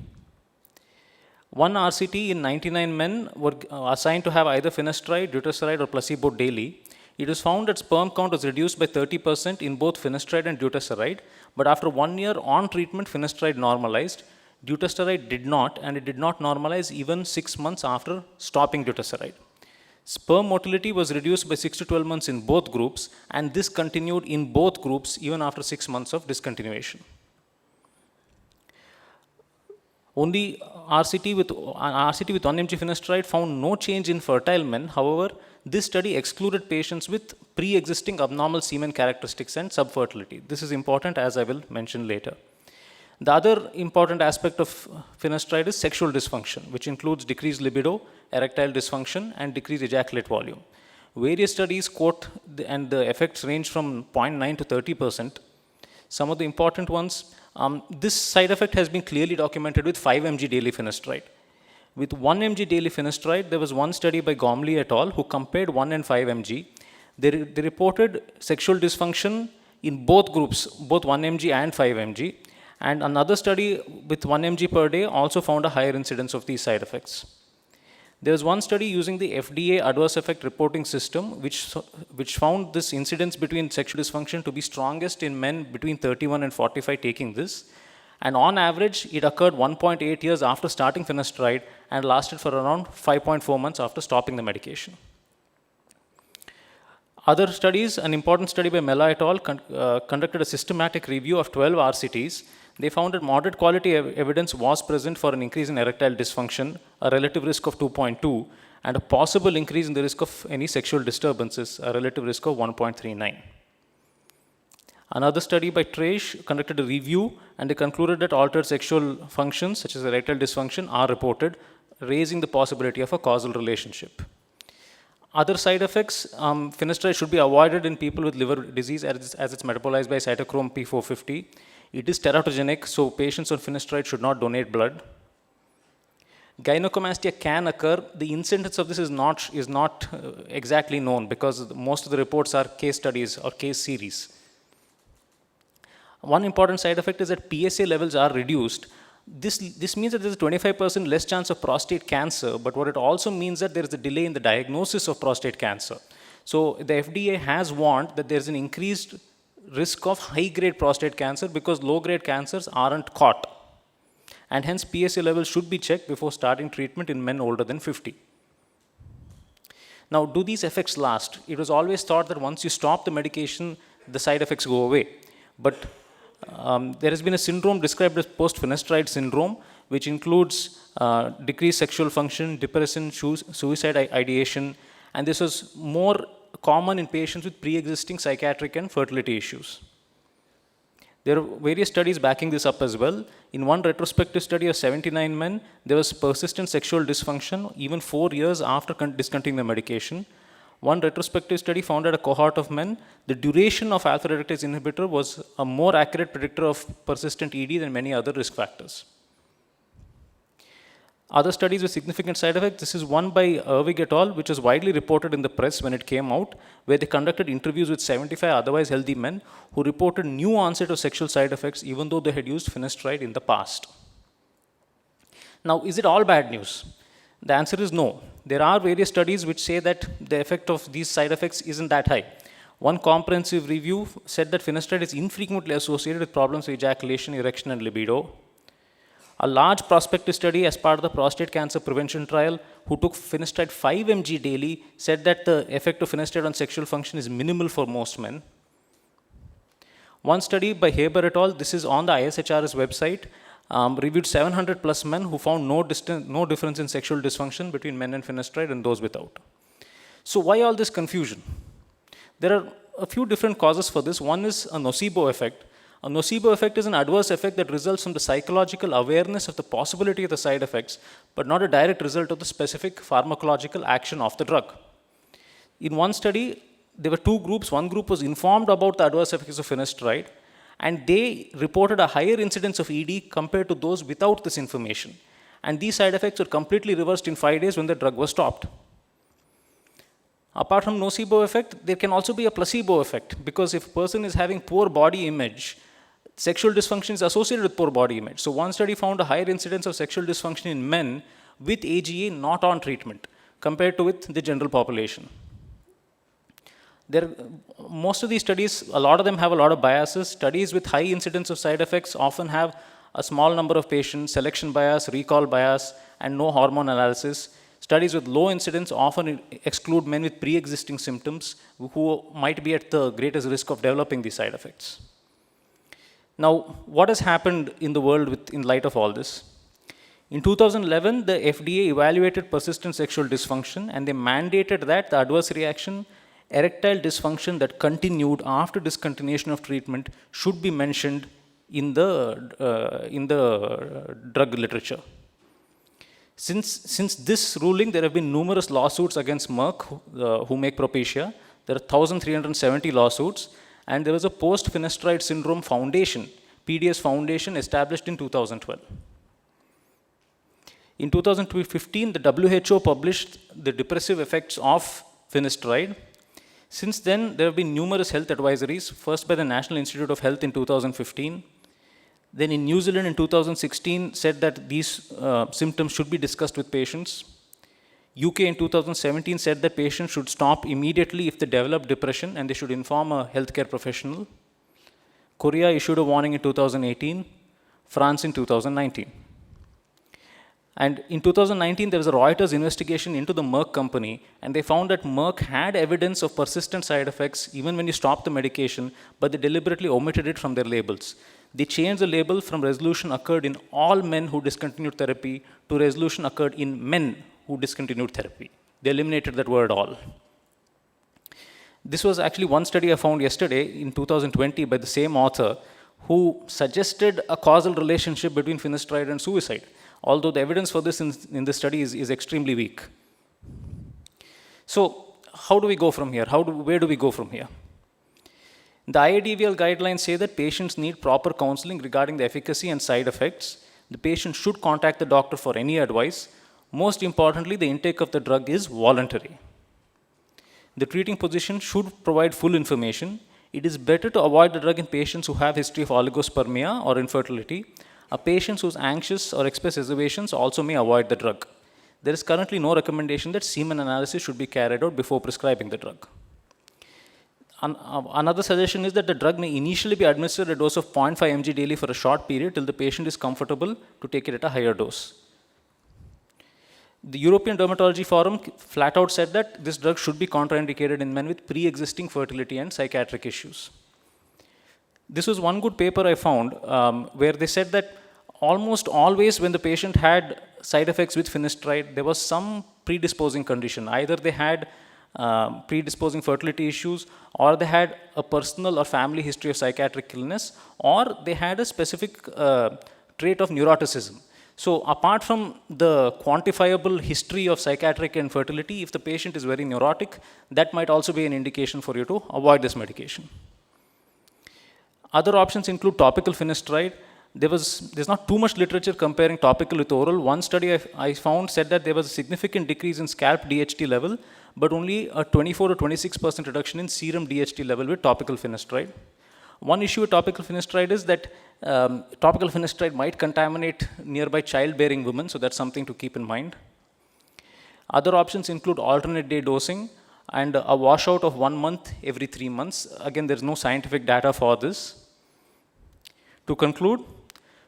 One RCT in 99 men were assigned to have either finasteride, dutasteride, or placebo daily. It was found that sperm count was reduced by 30% in both finasteride and dutasteride, but after 1 year on treatment, finasteride normalized. Dutasteride did not, and it did not normalize even 6 months after stopping dutasteride. Sperm motility was reduced by 6 to 12 months in both groups, and this continued in both groups even after 6 months of discontinuation. Only RCT with 1 mg finasteride found no change in fertile men. However, This study excluded patients with pre-existing abnormal semen characteristics and subfertility. This is important, as I will mention later. The other important aspect of finasteride is sexual dysfunction, which includes decreased libido, erectile dysfunction, and decreased ejaculate volume. Various studies quote, and the effects range from 0.9 to 30%. Some of the important ones, this side effect has been clearly documented with 5 mg daily finasteride. With 1 mg daily finasteride, there was one study by Gormley et al. Who compared 1 and 5 mg. They reported sexual dysfunction in both groups, both 1 mg and 5 mg. And another study with 1 mg per day also found a higher incidence of these side effects. There was one study using the FDA adverse effect reporting system, which found this incidence between sexual dysfunction to be strongest in men between 31 and 45 taking this. And on average, it occurred 1.8 years after starting finasteride and lasted for around 5.4 months after stopping the medication. Other studies, an important study by Mella et al. Conducted a systematic review of 12 RCTs. They found that moderate quality evidence was present for an increase in erectile dysfunction, a relative risk of 2.2, and a possible increase in the risk of any sexual disturbances, a relative risk of 1.39. Another study by Trace conducted a review, and they concluded that altered sexual functions, such as erectile dysfunction, are reported, raising the possibility of a causal relationship. Other side effects, finasteride should be avoided in people with liver disease as it's metabolized by cytochrome P450. It is teratogenic, so patients on finasteride should not donate blood. Gynecomastia can occur. The incidence of this is not exactly known because most of the reports are case studies or case series. One important side effect is that PSA levels are reduced. This means that there is a 25% less chance of prostate cancer, but what it also means that there is a delay in the diagnosis of prostate cancer. So the FDA has warned that there is an increased risk of high-grade prostate cancer because low-grade cancers aren't caught. And hence PSA levels should be checked before starting treatment in men older than 50. Now, do these effects last? It was always thought that once you stop the medication, the side effects go away. But there has been a syndrome described as post-finasteride syndrome, which includes decreased sexual function, depression, suicide ideation, and this was more common in patients with pre-existing psychiatric and fertility issues. There are various studies backing this up as well. In one retrospective study of 79 men, there was persistent sexual dysfunction even 4 years after discontinuing the medication. One retrospective study found that a cohort of men, the duration of alpha reductase inhibitor was a more accurate predictor of persistent ED than many other risk factors. Other studies with significant side effects, this is one by Ervig et al., which was widely reported in the press when it came out, where they conducted interviews with 75 otherwise healthy men who reported new onset of sexual side effects even though they had used finasteride in the past. Now, is it all bad news? The answer is no. There are various studies which say that the effect of these side effects isn't that high. One comprehensive review said that finasteride is infrequently associated with problems with ejaculation, erection, and libido. A large prospective study as part of the prostate cancer prevention trial who took finasteride 5 mg daily said that the effect of finasteride on sexual function is minimal for most men. One study by Haber et al., this is on the ISHRS website, reviewed 700 plus men who found no difference in sexual dysfunction between men and finasteride and those without. So why all this confusion? There are a few different causes for this. One is a nocebo effect. A nocebo effect is an adverse effect that results from the psychological awareness of the possibility of the side effects, but not a direct result of the specific pharmacological action of the drug. In one study, there were two groups. One group was informed about the adverse effects of finasteride, and they reported a higher incidence of ED compared to those without this information. And these side effects were completely reversed in 5 days when the drug was stopped. Apart from nocebo effect, there can also be a placebo effect, because if a person is having poor body image, sexual dysfunction is associated with poor body image. So one study found a higher incidence of sexual dysfunction in men with AGA not on treatment compared to with the general population. Most of these studies, a lot of them have a lot of biases. Studies with high incidence of side effects often have a small number of patients, selection bias, recall bias, and no hormone analysis. Studies with low incidence often exclude men with pre-existing symptoms who might be at the greatest risk of developing these side effects. Now, what has happened in the world in light of all this? In 2011, the FDA evaluated persistent sexual dysfunction and they mandated that the adverse reaction, erectile dysfunction that continued after discontinuation of treatment should be mentioned in the drug literature. Since this ruling, there have been numerous lawsuits against Merck, who make Propecia. There are 1,370 lawsuits, and there was a post-finasteride syndrome foundation, PDS Foundation, established in 2012. In 2015, the WHO published the depressive effects of finasteride. Since then, there have been numerous health advisories, first by the National Institute of Health in 2015. Then in New Zealand in 2016 said that these symptoms should be discussed with patients. UK in 2017 said that patients should stop immediately if they develop depression and they should inform a healthcare professional. Korea issued a warning in 2018, France in 2019. And in 2019, there was a Reuters investigation into the Merck company, and they found that Merck had evidence of persistent side effects even when you stop the medication, but they deliberately omitted it from their labels. They changed the label from resolution occurred in all men who discontinued therapy to resolution occurred in men who discontinued therapy. They eliminated that word all. This was actually one study I found yesterday in 2020 by the same author who suggested a causal relationship between finasteride and suicide, although the evidence for this in this study is extremely weak. So how do we go from here? Where do we go from here? The IADVL guidelines say that patients need proper counseling regarding the efficacy and side effects. The patient should contact the doctor for any advice. Most importantly, the intake of the drug is voluntary. The treating physician should provide full information. It is better to avoid the drug in patients who have history of oligospermia or infertility. A patient who is anxious or express reservations also may avoid the drug. There is currently no recommendation that semen analysis should be carried out before prescribing the drug. Another suggestion is that the drug may initially be administered at a dose of 0.5 mg daily for a short period till the patient is comfortable to take it at a higher dose. The European Dermatology Forum flat out said that this drug should be contraindicated in men with pre-existing fertility and psychiatric issues. This was one good paper I found where they said that almost always when the patient had side effects with finasteride, there was some predisposing condition. Either they had predisposing fertility issues, or they had a personal or family history of psychiatric illness, or they had a specific trait of neuroticism. So apart from the quantifiable history of psychiatric infertility, if the patient is very neurotic, that might also be an indication for you to avoid this medication. Other options include topical finasteride. There's not too much literature comparing topical with oral. One study I found said that there was a significant decrease in scalp DHT level, but only a 24 to 26% reduction in serum DHT level with topical finasteride. One issue with topical finasteride is that topical finasteride might contaminate nearby childbearing women, so that's something to keep in mind. Other options include alternate day dosing and a washout of 1 month every 3 months. Again, there's no scientific data for this. To conclude,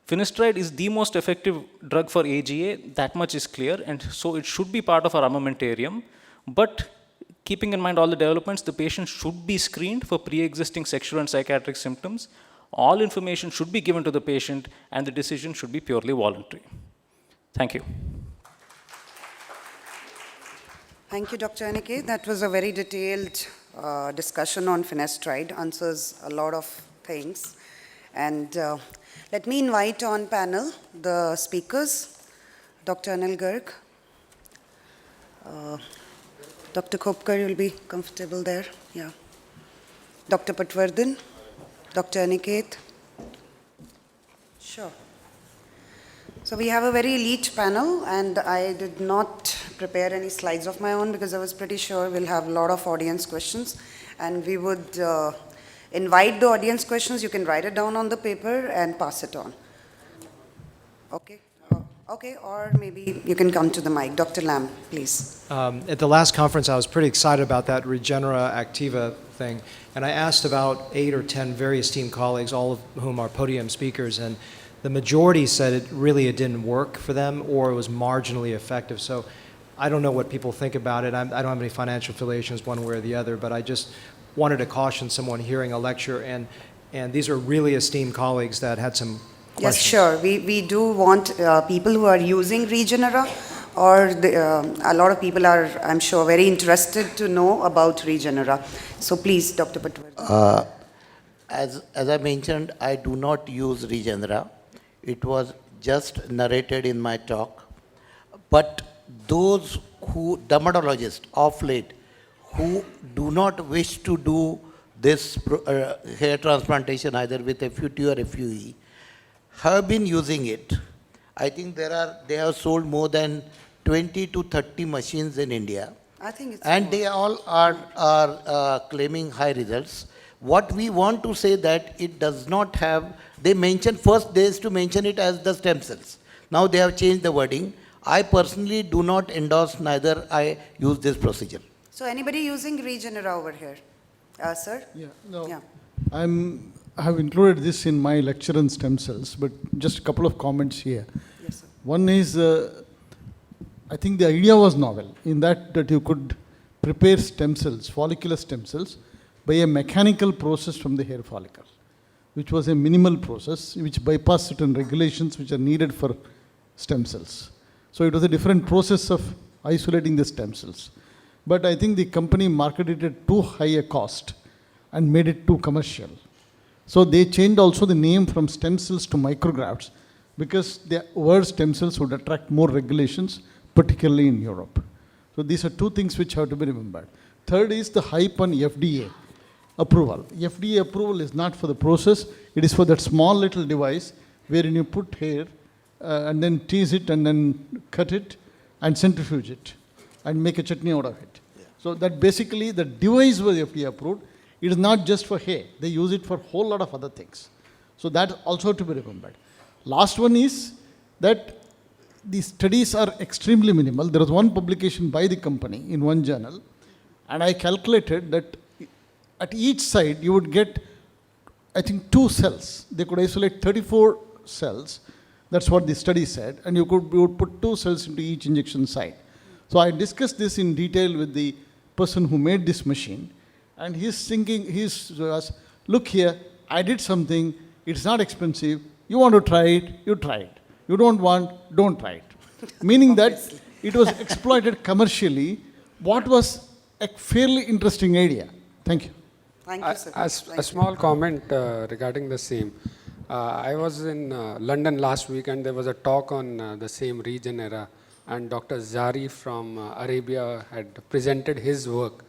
finasteride is the most effective drug for AGA, that much is clear, and so it should be part of our armamentarium. But keeping in mind all the developments, the patient should be screened for pre-existing sexual and psychiatric symptoms. All information should be given to the patient, and the decision should be purely voluntary. Thank you. Thank you, Dr. Aniket. That was a very detailed discussion on finasteride, answers a lot of things. And let me invite on panel the speakers, Dr. Anil Garg. Dr. Khopkar, you'll be comfortable there, yeah. Dr. Patwardhan, Dr. Aniket. Sure. So we have a very elite panel, and I did not prepare any slides of my own because I was pretty sure we'll have a lot of audience questions, and we would invite the audience questions. You can write it down on the paper and pass it on. Okay. Okay, or maybe you can come to the mic. Dr. Lam, please. At the last conference, I was pretty excited about that Regenera Activa thing, and I asked about 8 or 10 very esteemed colleagues, all of whom are podium speakers, and the majority said it didn't work for them, or it was marginally effective. So I don't know what people think about it. I don't have any financial affiliations one way or the other, but I just wanted to caution someone hearing a lecture, and these are really esteemed colleagues that had some Yes, questions. sure. We do want people who are using Regenera, or a lot of people are, I'm sure, very interested to know about Regenera. So please, Dr. Patwardhan. As I mentioned, I do not use Regenera. It was just narrated in my talk. But those who, dermatologists of late, who do not wish to do this hair transplantation either with FUT or FUE, have been using it. I think they have sold more than 20 to 30 machines in India. I think it's And more. they all are claiming high results. What we want to say that it does not have, they mentioned, first they used to mention it as the stem cells. Now they have changed the wording. I personally do not endorse, neither I use this procedure. So anybody using Regenera over here? Sir? Yeah, no. Yeah. I have included this in my lecture on stem cells, but just a couple of comments here. Yes, sir. One is, I think the idea was novel in that you could prepare stem cells, follicular stem cells, by a mechanical process from the hair follicle, which was a minimal process which bypassed certain regulations which are needed for stem cells. So it was a different process of isolating the stem cells. But I think the company marketed it too high a cost and made it too commercial. So they changed also the name from stem cells to micrografts because the word stem cells would attract more regulations, particularly in Europe. So these are two things which have to be remembered. Third is the hype on FDA approval. FDA approval is not for the process, it is for that small little device wherein you put hair and then tease it and then cut it and centrifuge it and make a chutney out of it. So that basically the device was FDA approved. It is not just for hair. They use it for a whole lot of other things. So that also to be remembered. Last one is that the studies are extremely minimal. There was one publication by the company in one journal, and I calculated that at each side you would get, I think, 2 cells. They could isolate 34 cells. That's what the study said. And you would put 2 cells into each injection site. So I discussed this in detail with the person who made this machine. And he's thinking, look here, I did something, it's not expensive, you want to try it, you try it. You don't want, don't try it. Meaning that it was exploited commercially, what was a fairly interesting idea. Thank you. Thank you, sir. A Thank you. small comment regarding the same. I was in London last week and there was a talk on the same Regenera, and Dr. Zari from Arabia had presented his work.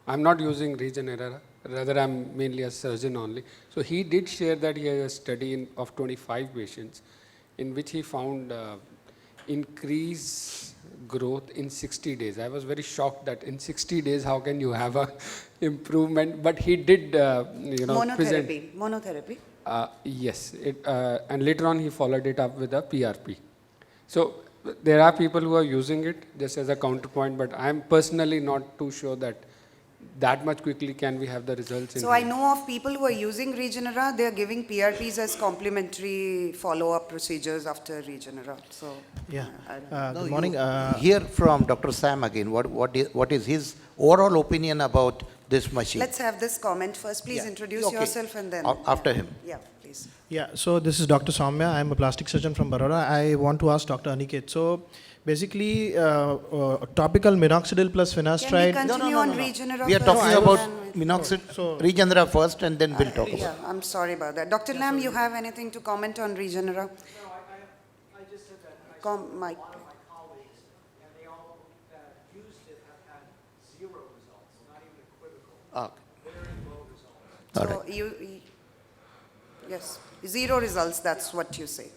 I'm not using Regenera, rather I'm mainly a surgeon only. So he did share that he has a study of 25 patients in which he found increased growth in 60 days. I was very shocked that in 60 days, how can you have a improvement? But he did, present. Monotherapy. Yes, and later on he followed it up with a PRP. So there are people who are using it just as a counterpoint, but I'm personally not too sure that much quickly can we have the results. So I know of people who are using Regenera, they are giving PRPs as complementary follow-up procedures after Regenera. So Yeah. Good morning. Hear from Dr. Sam again. What is his overall opinion about this machine? let's have this comment first. Please Yeah. introduce Okay. yourself and then. After him. Yeah, please. Yeah, so this is Dr. Soumya. I'm a plastic surgeon from Baroda. I want to ask Dr. Aniket. So basically, topical minoxidil plus Can we finasteride. continue on Regenera We are first? talking and about then minoxidil, Regenera first, and then we'll talk about. Yeah, I'm sorry about that. Dr. Lam, you have anything to comment on Regenera? I just said that Mike. my colleagues, and they all used it have had 0 results, not even equivocal, very low results. All So right. yes, 0 results, that's what you say.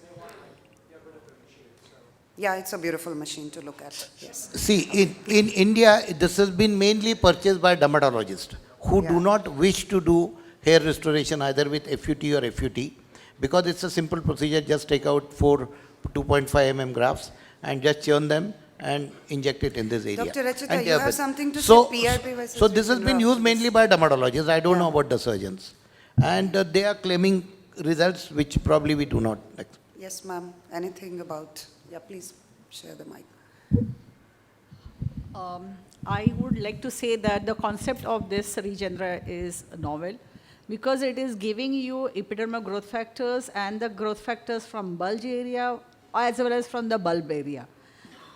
Yeah, it's a beautiful machine to look at, yes. See, in India, this has been mainly purchased by dermatologists who do Yeah. not wish to do hair restoration either with FUT or FUT because it's a simple procedure. Just take out 4 2.5 mm grafts and just churn them and inject it in this area. Dr. Rachita, And you they are have better. something to So- say, PRP versus So this has been Regenera, used please. mainly by dermatologists. I don't Yeah. know about the surgeons. And they are claiming results which probably we do not. Yes, ma'am, anything about, yeah, please share the mic. I would like to say that the concept of this Regenera is novel, because it is giving you epidermal growth factors and the growth factors from bulge area as well as from the bulb area.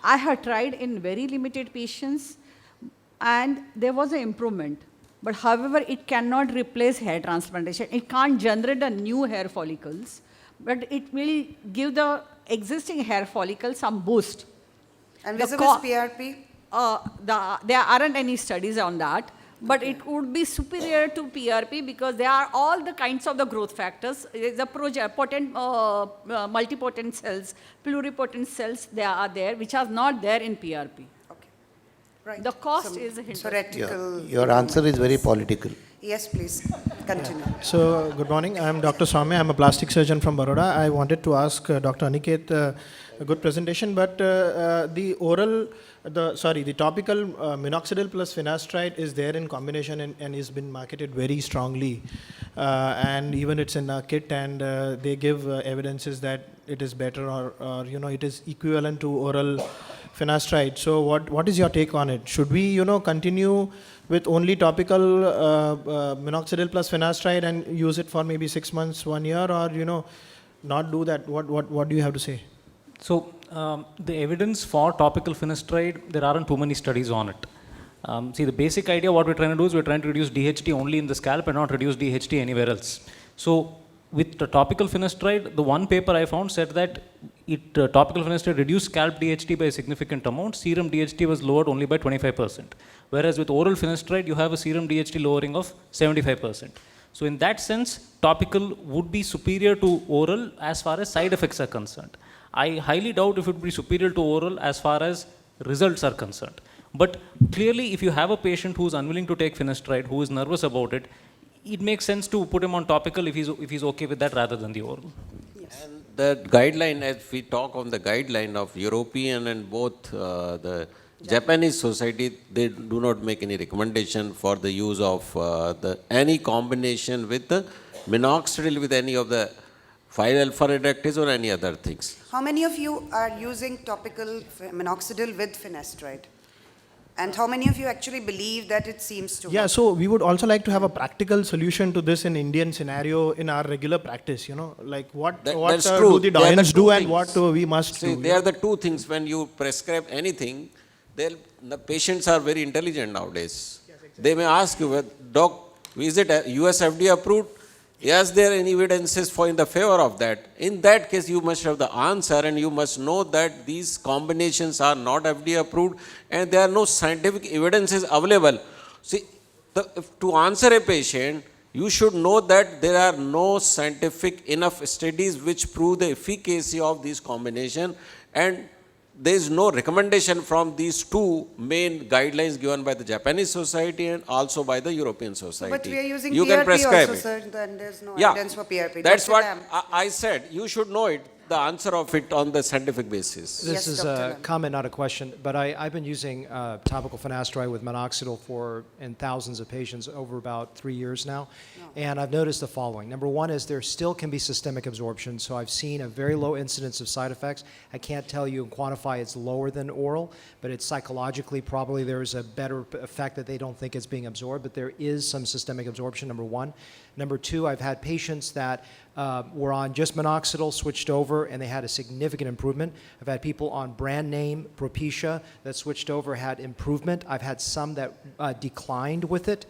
I have tried in very limited patients and there was an improvement. But however, it cannot replace hair transplantation. It can't generate a new hair follicles, but it will give the existing hair follicle some boost. And The vis-a-vis PRP? There aren't any studies on that, but it would be superior to PRP because there are all the kinds of the growth factors. The multipotent cells, pluripotent cells, they are there, which are not there in PRP. Okay, right. The cost Some is a hindrance. theoretical. Your answer is very political. Yes, please, continue. So, good morning. I'm Dr. Soumya. I'm a plastic surgeon from Baroda. I wanted to ask Dr. Aniket a good presentation, but the topical minoxidil plus finasteride is there in combination and is been marketed very strongly. And even it's in a kit and they give evidences that it is better or it is equivalent to oral finasteride. So what is your take on it? Should we, continue with only topical minoxidil plus finasteride and use it for maybe 6 months, 1 year, or, not do that? What do you have to say? So the evidence for topical finasteride, there aren't too many studies on it. See, the basic idea what we're trying to do is we're trying to reduce DHT only in the scalp and not reduce DHT anywhere else. So with the topical finasteride, the one paper I found said that topical finasteride reduced scalp DHT by a significant amount. Serum DHT was lowered only by 25%. Whereas with oral finasteride, you have a serum DHT lowering of 75%. So in that sense, topical would be superior to oral as far as side effects are concerned. I highly doubt if it would be superior to oral as far as results are concerned. But clearly, if you have a patient who is unwilling to take finasteride, who is nervous about it, it makes sense to put him on topical if he's okay with that rather than the oral. And the guideline, as we talk on the guideline of European and both the Japanese society, they do not make any recommendation for the use of any combination with the minoxidil with any of the 5-alpha reductase or any other things. How many of you are using topical minoxidil with finasteride? And how many of you actually believe that it seems to Yeah, work? so we would also like to have a practical solution to this in Indian scenario in our regular practice, like what That's do true. the They are the doyens two do and things. what we must See, do. they are the two things. When you prescribe anything, the patients are very intelligent nowadays. They may ask you, doc, is it US FDA approved? Is there any evidences in the favor of that? In that case, you must have the answer and you must know that these combinations are not FDA approved and there are no scientific evidences available. See, to answer a patient, you should know that there are no scientific enough studies which prove the efficacy of these combination, and there is no recommendation from these two main guidelines given by the Japanese society and also by the European society. But we are using You can PRP prescribe also, it. sir, then there's no Yeah, evidence for PRP. that's Dr. what Lam. I said. You should know it, the answer of it on the scientific basis. This Yes, is Dr. a Lam. comment, not a question, but I've been using topical finasteride with minoxidil in thousands of patients over about 3 years now, and I've noticed the following. Number one is there still can be systemic absorption, so I've seen a very low incidence of side effects. I can't tell you and quantify it's lower than oral, but it's psychologically probably there's a better effect that they don't think it's being absorbed, but there is some systemic absorption, number one. Number two, I've had patients that were on just minoxidil, switched over, and they had a significant improvement. I've had people on brand name Propecia that switched over, had improvement. I've had some that declined with it.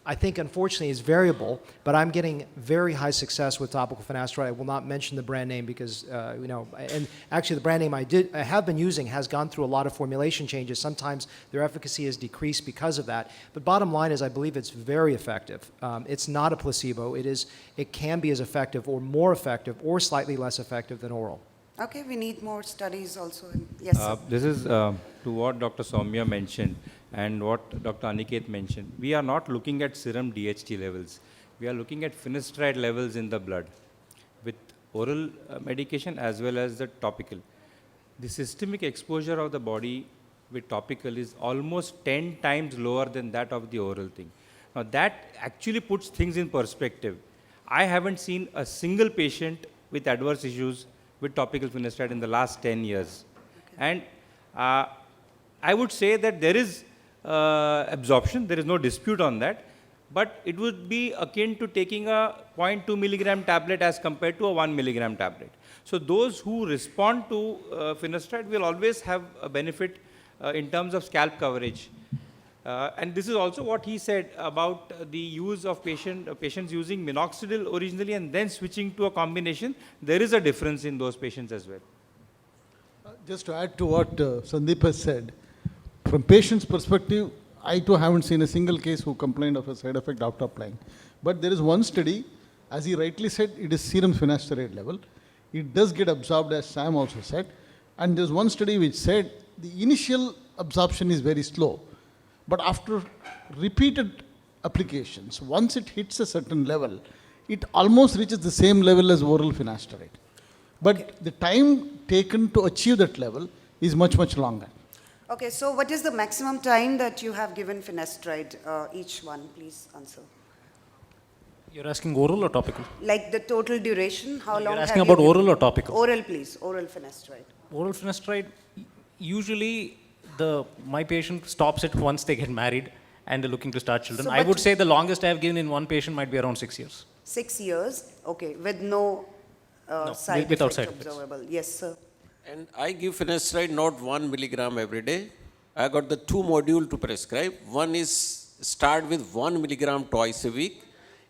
I think, unfortunately, it's variable, but I'm getting very high success with topical finasteride. I will not mention the brand name because, and actually the brand name I have been using has gone through a lot of formulation changes. Sometimes their efficacy has decreased because of that. But bottom line is I believe it's very effective. It's not a placebo. It can be as effective or more effective or slightly less effective than oral. Okay, we need more studies also. Yes, sir. This is to what Dr. Soumya mentioned and what Dr. Aniket mentioned. We are not looking at serum DHT levels. We are looking at finasteride levels in the blood with oral medication as well as the topical. The systemic exposure of the body with topical is almost 10 times lower than that of the oral thing. Now that actually puts things in perspective. I haven't seen a single patient with adverse issues with topical finasteride in the last 10 years. And I would say that there is absorption, there is no dispute on that, but it would be akin to taking a 0.2 milligram tablet as compared to a 1 milligram tablet. So those who respond to finasteride will always have a benefit in terms of scalp coverage. And this is also what he said about the use of patients using minoxidil originally and then switching to a combination. There is a difference in those patients as well. Just to add to what Sandeep has said, from patient's perspective, I too haven't seen a single case who complained of a side effect after applying. But there is one study, as he rightly said, it is serum finasteride level. It does get absorbed, as Sam also said. And there's one study which said the initial absorption is very slow. But after repeated applications, once it hits a certain level, it almost reaches the same level as oral finasteride. But the time taken to achieve that level is much, much longer. Okay, so what is the maximum time that you have given finasteride, each one? Please answer. You're asking oral or topical? Like the total duration, how long You're have asking you about given? oral or topical? Oral, please, oral finasteride. Oral finasteride, usually my patient stops it once they get married and they're looking to start children. So, I but- would say the longest I have given in one patient might be around 6 years. 6 years, okay, with no, side without effect side effects. observable. Yes, sir. And I give finasteride not 1 milligram every day. I got the 2 module to prescribe. One is start with 1 milligram twice a week.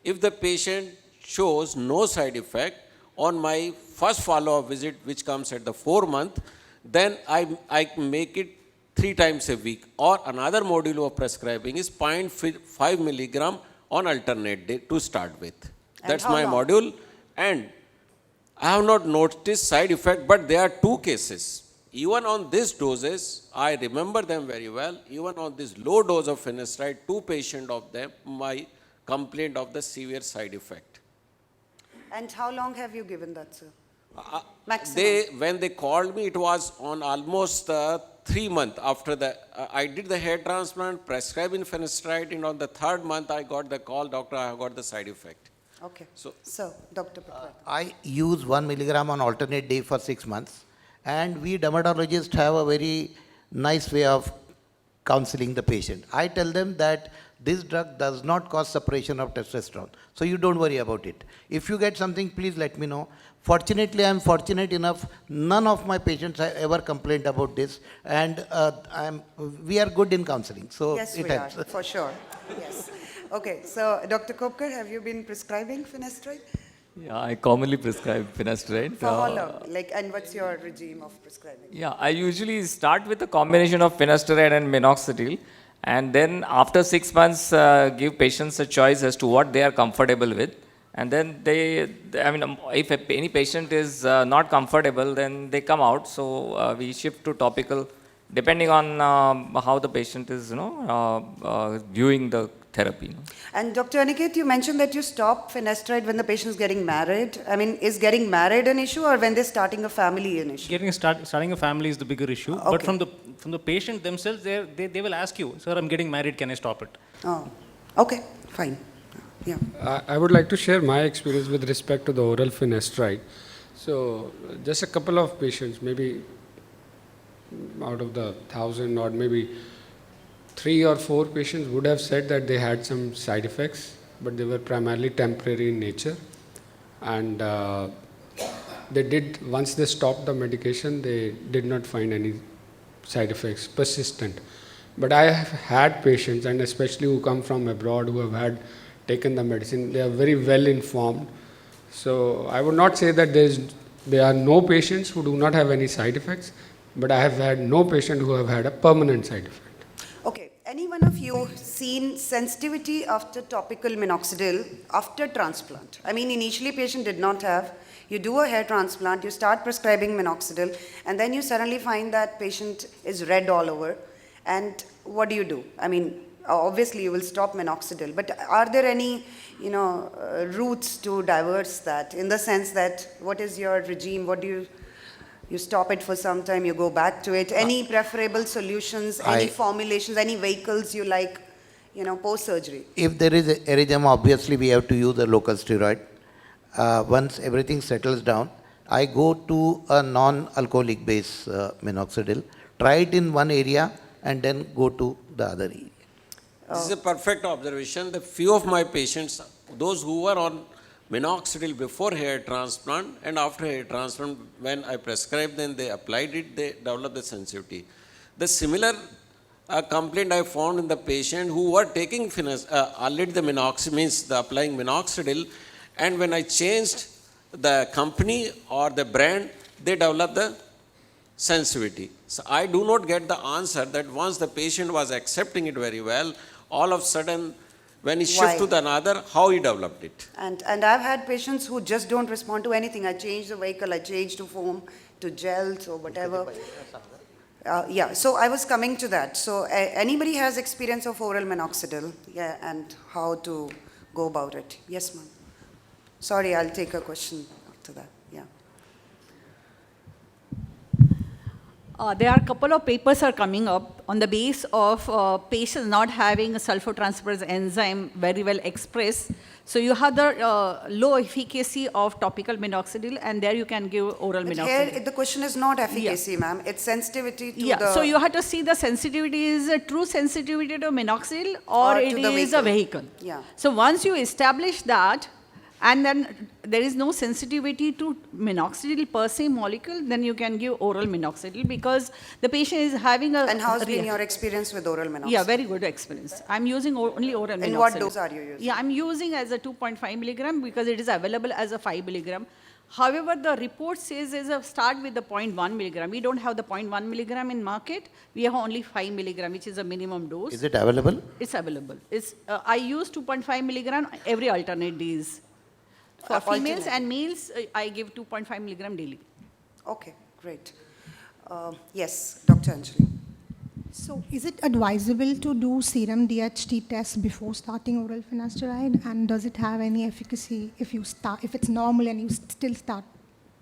If the patient shows no side effect on my first follow-up visit, which comes at the 4-month, then I make it 3 times a week. Or another module of prescribing is 0.5 milligram on alternate day to start with. And That's how my long? module. And I have not noticed side effect, but there are 2 cases. Even on these doses, I remember them very well. Even on this low dose of finasteride, 2 patients of them, my complaint of the severe side effect. And how long have you given that, sir? Maximum? When they called me, it was on almost 3 months after I did the hair transplant, prescribing finasteride, and on the 3rd month, I got the call, doctor, I have got the side effect. Okay. So- So, Dr. Pakwar. I use 1 milligram on alternate day for 6 months. And we dermatologists have a very nice way of counseling the patient. I tell them that this drug does not cause suppression of testosterone. So you don't worry about it. If you get something, please let me know. Fortunately, I am fortunate enough, none of my patients have ever complained about this. And we are good in counseling. So Yes, it we are, helps. for sure. Yes. Okay, so Dr. Kopkar, have you been prescribing finasteride? Yeah, I commonly prescribe finasteride. For how long? Like, and what's your regime of prescribing? Yeah, I usually start with a combination of finasteride and minoxidil, and then after 6 months, give patients a choice as to what they are comfortable with. And then if any patient is not comfortable, then they come out. So we shift to topical, depending on how the patient is, viewing the therapy. And Dr. Aniket, you mentioned that you stop finasteride when the patient is getting married. I mean, is getting married an issue, or when they're starting a family an issue? Starting a family is the bigger issue. Okay. But from the patient themselves, they will ask you, sir, I'm getting married, can I stop it? Oh, okay, fine. Yeah. I would like to share my experience with respect to the oral finasteride. So, just a couple of patients, maybe out of the 1,000 or maybe 3 or 4 patients would have said that they had some side effects, but they were primarily temporary in nature. And once they stopped the medication, they did not find any side effects persistent. But I have had patients, and especially who come from abroad, who have taken the medicine, they are very well informed. So I would not say that there are no patients who do not have any side effects, but I have had no patient who have had a permanent side effect. Okay, any one of you seen sensitivity after topical minoxidil after transplant? I mean, initially patient did not have. You do a hair transplant, you start prescribing minoxidil, and then you suddenly find that patient is red all over. And what do? I mean, obviously you will stop minoxidil, but are there any, routes to diverse that, in the sense that what is your regime? What do you stop it for some time, you go back to it? Any preferable solutions, any formulations, any vehicles you like, post-surgery? If there is erythema, obviously we have to use a local steroid. Once everything settles down, I go to a non-alcoholic base minoxidil, try it in one area, and then go to the other area. This is a perfect observation. The few of my patients, those who were on minoxidil before hair transplant and after hair transplant, when I prescribed them, they applied it, they developed the sensitivity. The similar complaint I found in the patient who were taking already the minoxidil, means the applying minoxidil, and when I changed the company or the brand, they developed the sensitivity. So I do not get the answer that once the patient was accepting it very well, all of a sudden, when he shifted to the another, how he developed it. And I've had patients who just don't respond to anything. I change the vehicle, I change to foam, to gels or whatever. Yeah, so I was coming to that. So anybody has experience of oral minoxidil, yeah, and how to go about it? Yes, ma'am. Sorry, I'll take a question after that. Yeah. There are a couple of papers are coming up on the base of patients not having a sulfotransferase enzyme very well expressed. So you have the low efficacy of topical minoxidil, and there you can give oral But minoxidil. here, the question is not efficacy, ma'am. It's sensitivity to Yeah, the... so you have to see the sensitivity is a true sensitivity to minoxidil or Or it to the is a vehicle. vehicle. Yeah. So once you establish that, and then there is no sensitivity to minoxidil per se molecule, then you can give oral minoxidil because the patient is having a... And how's been reaction. your experience with oral minoxidil? Yeah, very good experience. I'm using only oral minoxidil. In what dose are you using? Yeah, I'm using as a 2.5 milligram because it is available as a 5 milligram. However, the report says is a start with the 0.1 milligram. We don't have the 0.1 milligram in market. We have only 5 milligram, which is a minimum dose. Is it available? It's available. It's, I use 2.5 milligram every alternate days. For females Alternate. and males, I give 2.5 milligram daily. Okay, great. Yes, Dr. Anjali. So is it advisable to do serum DHT test before starting oral finasteride? And does it have any efficacy if it's normal and you still start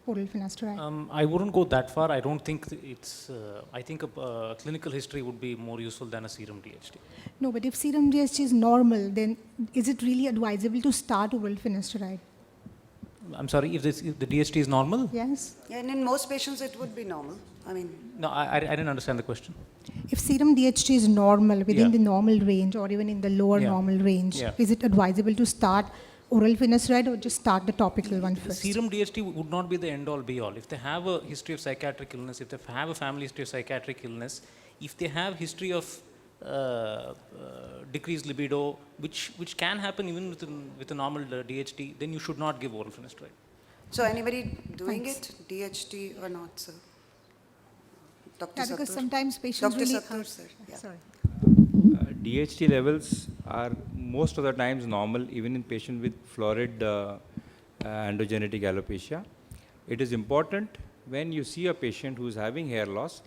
oral finasteride? I wouldn't go that far. I don't think it's, I think a clinical history would be more useful than a serum DHT. No, but if serum DHT is normal, then is it really advisable to start oral finasteride? I'm sorry, if the DHT is normal? Yes. Yeah, and in most patients, it would be normal. I mean... No, I didn't understand the question. If serum DHT is normal, within Yeah. the normal range or even in the lower Yeah. normal range, Yeah. is it advisable to start oral finasteride or just start the topical one The first? serum DHT would not be the end all be all. If they have a history of psychiatric illness, if they have a family history of psychiatric illness, if they have history of decreased libido, which can happen even with a normal DHT, then you should not give oral finasteride. So anybody doing Thanks. it, DHT or not, sir? Dr. Yeah, because Satur? sometimes patients Dr. really... Satur, sir. Yeah. Sorry. DHT levels are most of the times normal even in patients with florid androgenetic alopecia. It is important when you see a patient who is having hair loss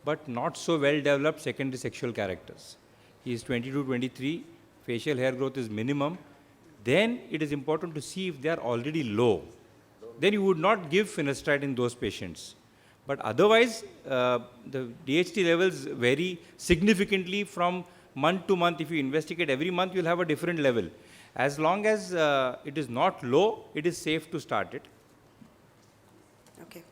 but not so well developed secondary sexual characters. He is 22, 23, facial hair growth is minimum, then it is important to see if they are already low. Then you would not give finasteride in those patients. But otherwise, the DHT levels vary significantly from month to month. If you investigate every month, you'll have a different level. As long as it is not low, it is safe to start it. Okay.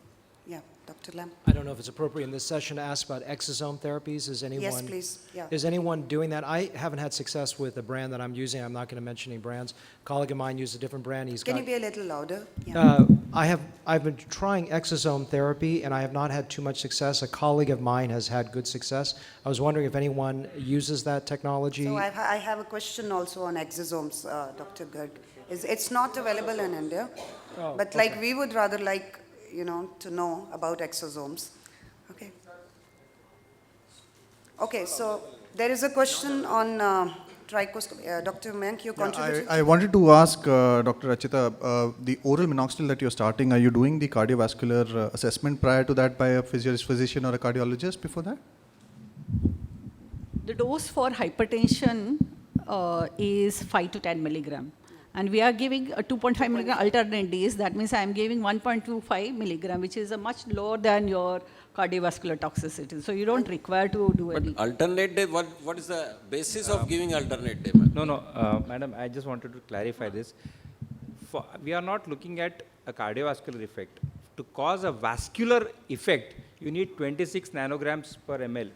Yeah, Dr. Lam. I don't know if it's appropriate in this session to ask about exosome therapies. Is anyone? Yes, please. Yeah. Is anyone doing that? I haven't had success with the brand that I'm using. I'm not going to mention any brands. A colleague of mine used a different brand. Can you be a little louder? Yeah. I've been trying exosome therapy and I have not had too much success. A colleague of mine has had good success. I was wondering if anyone uses that technology. So I have a question also on exosomes, Dr. Garg. It's not available in India, but like we would rather like, to know about exosomes. Okay. Okay, so there is a question on trichoscopy. Dr. Mayank, you contributed? I wanted to ask Dr. Rachita, the oral minoxidil that you're starting, are you doing the cardiovascular assessment prior to that by a physician or a cardiologist before that? The dose for hypertension is 5 to 10 milligram. And we are giving a 2.5 milligram alternate days. That means I am giving 1.25 milligram, which is a much lower than your cardiovascular toxicity. So you don't require to do any. Alternate day, what is the basis of giving alternate day? No, madam, I just wanted to clarify this. We are not looking at a cardiovascular effect. To cause a vascular effect, you need 26 nanograms per ml.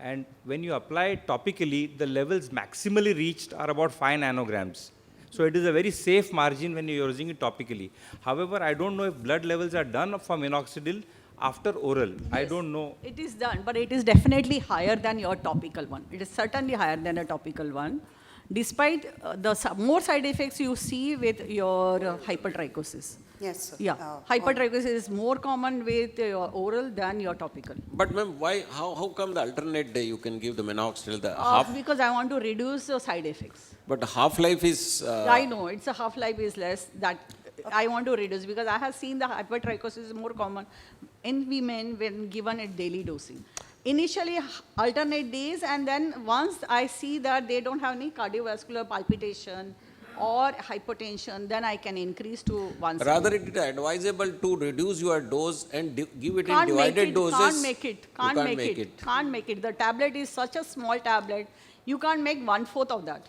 And when you apply it topically, the levels maximally reached are about 5 nanograms. So it is a very safe margin when you're using it topically. However, I don't know if blood levels are done for minoxidil after oral. I don't know. It is done, but it is definitely higher than your topical one. It is certainly higher than a topical one, despite more side effects you see with your hypertrichosis. Yes, sir. Yeah, hypertrichosis is more common with your oral than your topical. But ma'am, how come the alternate day you can give the minoxidil, Because I want to reduce the side effects. but half-life is... I know, it's a half-life is less that I want to reduce because I have seen the hypertrichosis is more common in women when given at daily dosing. Initially, alternate days, and then once I see that they don't have any cardiovascular palpitation or hypertension, then I can increase to once. Rather, it is advisable to reduce your dose and give it in Can't make divided it, doses. Can't make it. You Can't make it. Can't make it. The tablet is such a small tablet. You can't make 1/4 of that.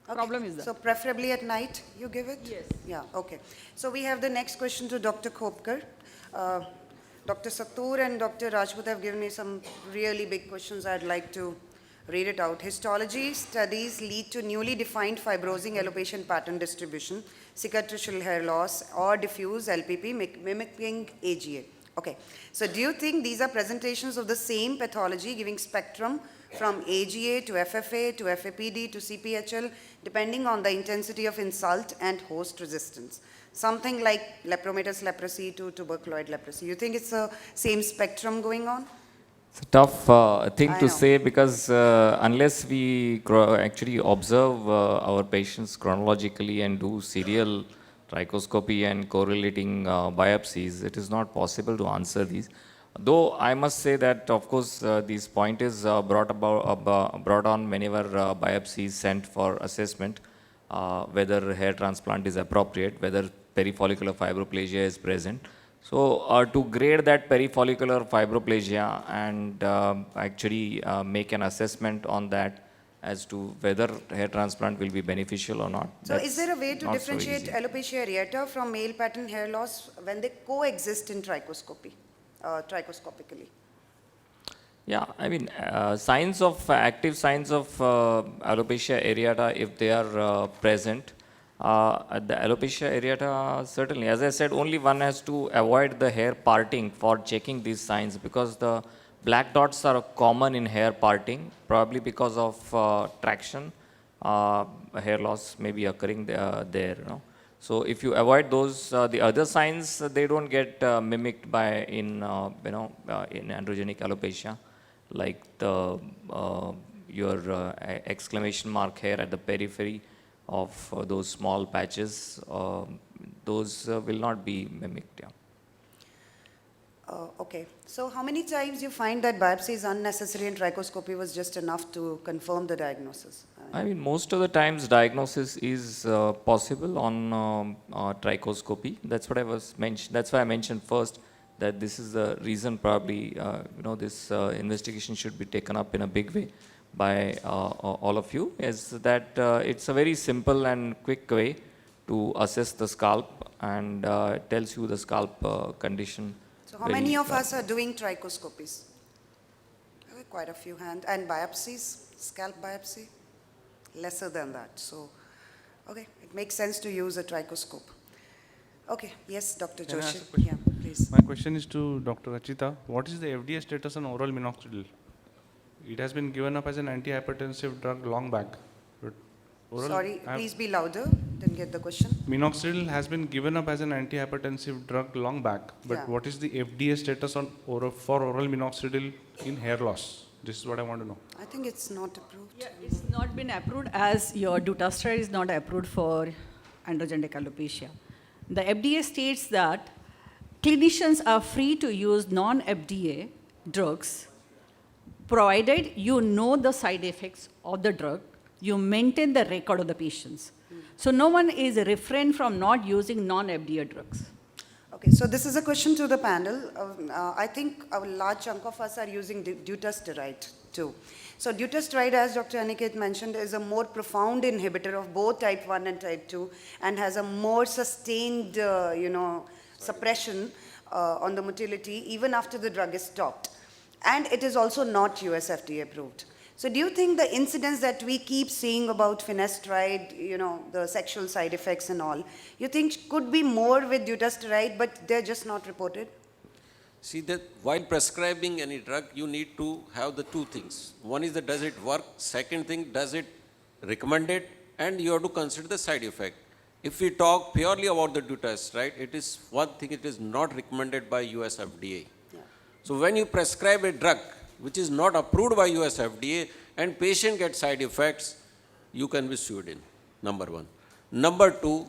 Problem is that. So preferably at night you give it? Yes. Yeah, okay. So we have the next question to Dr. Khopkar. Dr. Satur and Dr. Rajput have given me some really big questions. I'd like to read it out. Histology studies lead to newly defined fibrosing alopecia and pattern distribution, cicatricial hair loss, or diffuse LPP mimicking AGA. Okay. So do you think these are presentations of the same pathology giving spectrum from AGA to FFA to FAPD to CPHL, depending on the intensity of insult and host resistance? Something like lepromatous leprosy to tuberculoid leprosy. You think it's the same spectrum going on? It's a tough thing I to know. say because unless we actually observe our patients chronologically and do serial trichoscopy and correlating biopsies, it is not possible to answer these. Though I must say that, of course, this point is brought on whenever biopsy is sent for assessment, whether hair transplant is appropriate, whether perifollicular fibroplasia is present. So to grade that perifollicular fibroplasia and actually make an assessment on that as to whether hair transplant will be beneficial or not. So is there a way to not so differentiate easy. alopecia areata from male pattern hair loss when they coexist in trichoscopy, trichoscopically? Yeah, I mean, active signs of alopecia areata, if they are present, the alopecia areata, certainly, as I said, only one has to avoid the hair parting for checking these signs because the black dots are common in hair parting, probably because of traction. Hair loss may be occurring there. You know? So if you avoid those, the other signs, they don't get mimicked by in androgenic alopecia, like the your exclamation mark hair at the periphery of those small patches. Those will not be mimicked. Yeah. Okay. So how many times you find that biopsy is unnecessary and trichoscopy was just enough to confirm the diagnosis? I mean, most of the times diagnosis is possible on trichoscopy. That's what I was mentioned. That's why I mentioned first that this is the reason probably this investigation should be taken up in a big way by all of you. Is that it's a very simple and quick way to assess the scalp and tells you the scalp condition. So how many of us are doing trichoscopies? Quite a few hands. And biopsies, scalp biopsy? Lesser than that. So, okay, it makes sense to use a trichoscope. Okay, yes, Dr. Can I ask Joshi. a question? Yeah, please. My question is to Dr. Achita. What is the FDA status on oral minoxidil? It has been given up as an antihypertensive drug long back. But Sorry, please be louder. Didn't get the question. Minoxidil has been given up as an antihypertensive drug long back. But Yeah. what is the FDA status on for oral minoxidil in hair loss? This is what I want to know. I think it's not approved. Yeah, it's not been approved as your dutasteride is not approved for androgenic alopecia. The FDA states that clinicians are free to use non-FDA drugs provided you know the side effects of the drug, you maintain the record of the patients. So no one is refrained from not using non-FDA drugs. Okay, so this is a question to the panel. I think a large chunk of us are using dutasteride too. So dutasteride, as Dr. Aniket mentioned, is a more profound inhibitor of both type 1 and type 2 and has a more sustained, suppression on the motility even after the drug is stopped. and it is also not US FDA approved. So do you think the incidents that we keep seeing about finasteride, you know, the sexual side effects and all, you think could be more with dutasteride, but they're just not reported? See that while prescribing any drug, you need to have the two things. One is that does it work? Second thing, does it recommend it? And you have to consider the side effect. If we talk purely about the dutasteride, it is one thing, it is not recommended by US FDA. So when you prescribe a drug which is not approved by US FDA and patient gets side effects, you can be sued in, number one. Number two,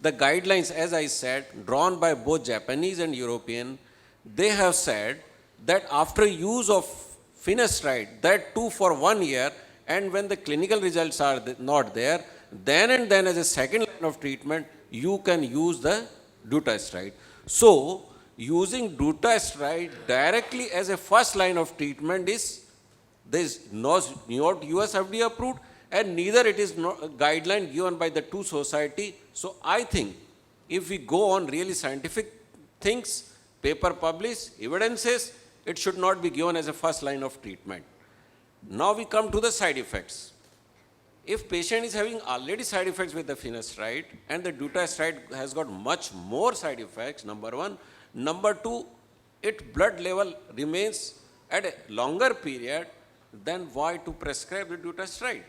the guidelines, as I said, drawn by both Japanese and European, they have said that after use of finasteride, that too for 1 year, and when the clinical results are not there, then and then as a second line of treatment, you can use the dutasteride. So, using dutasteride directly as a first line of treatment is not US FDA approved, and neither it is not a guideline given by the two society. So I think if we go on really scientific things, paper published, evidences, it should not be given as a first line of treatment. Now we come to the side effects. If patient is having already side effects with the finasteride and the dutasteride has got much more side effects, number one. Number two, its blood level remains at a longer period, then why to prescribe the dutasteride?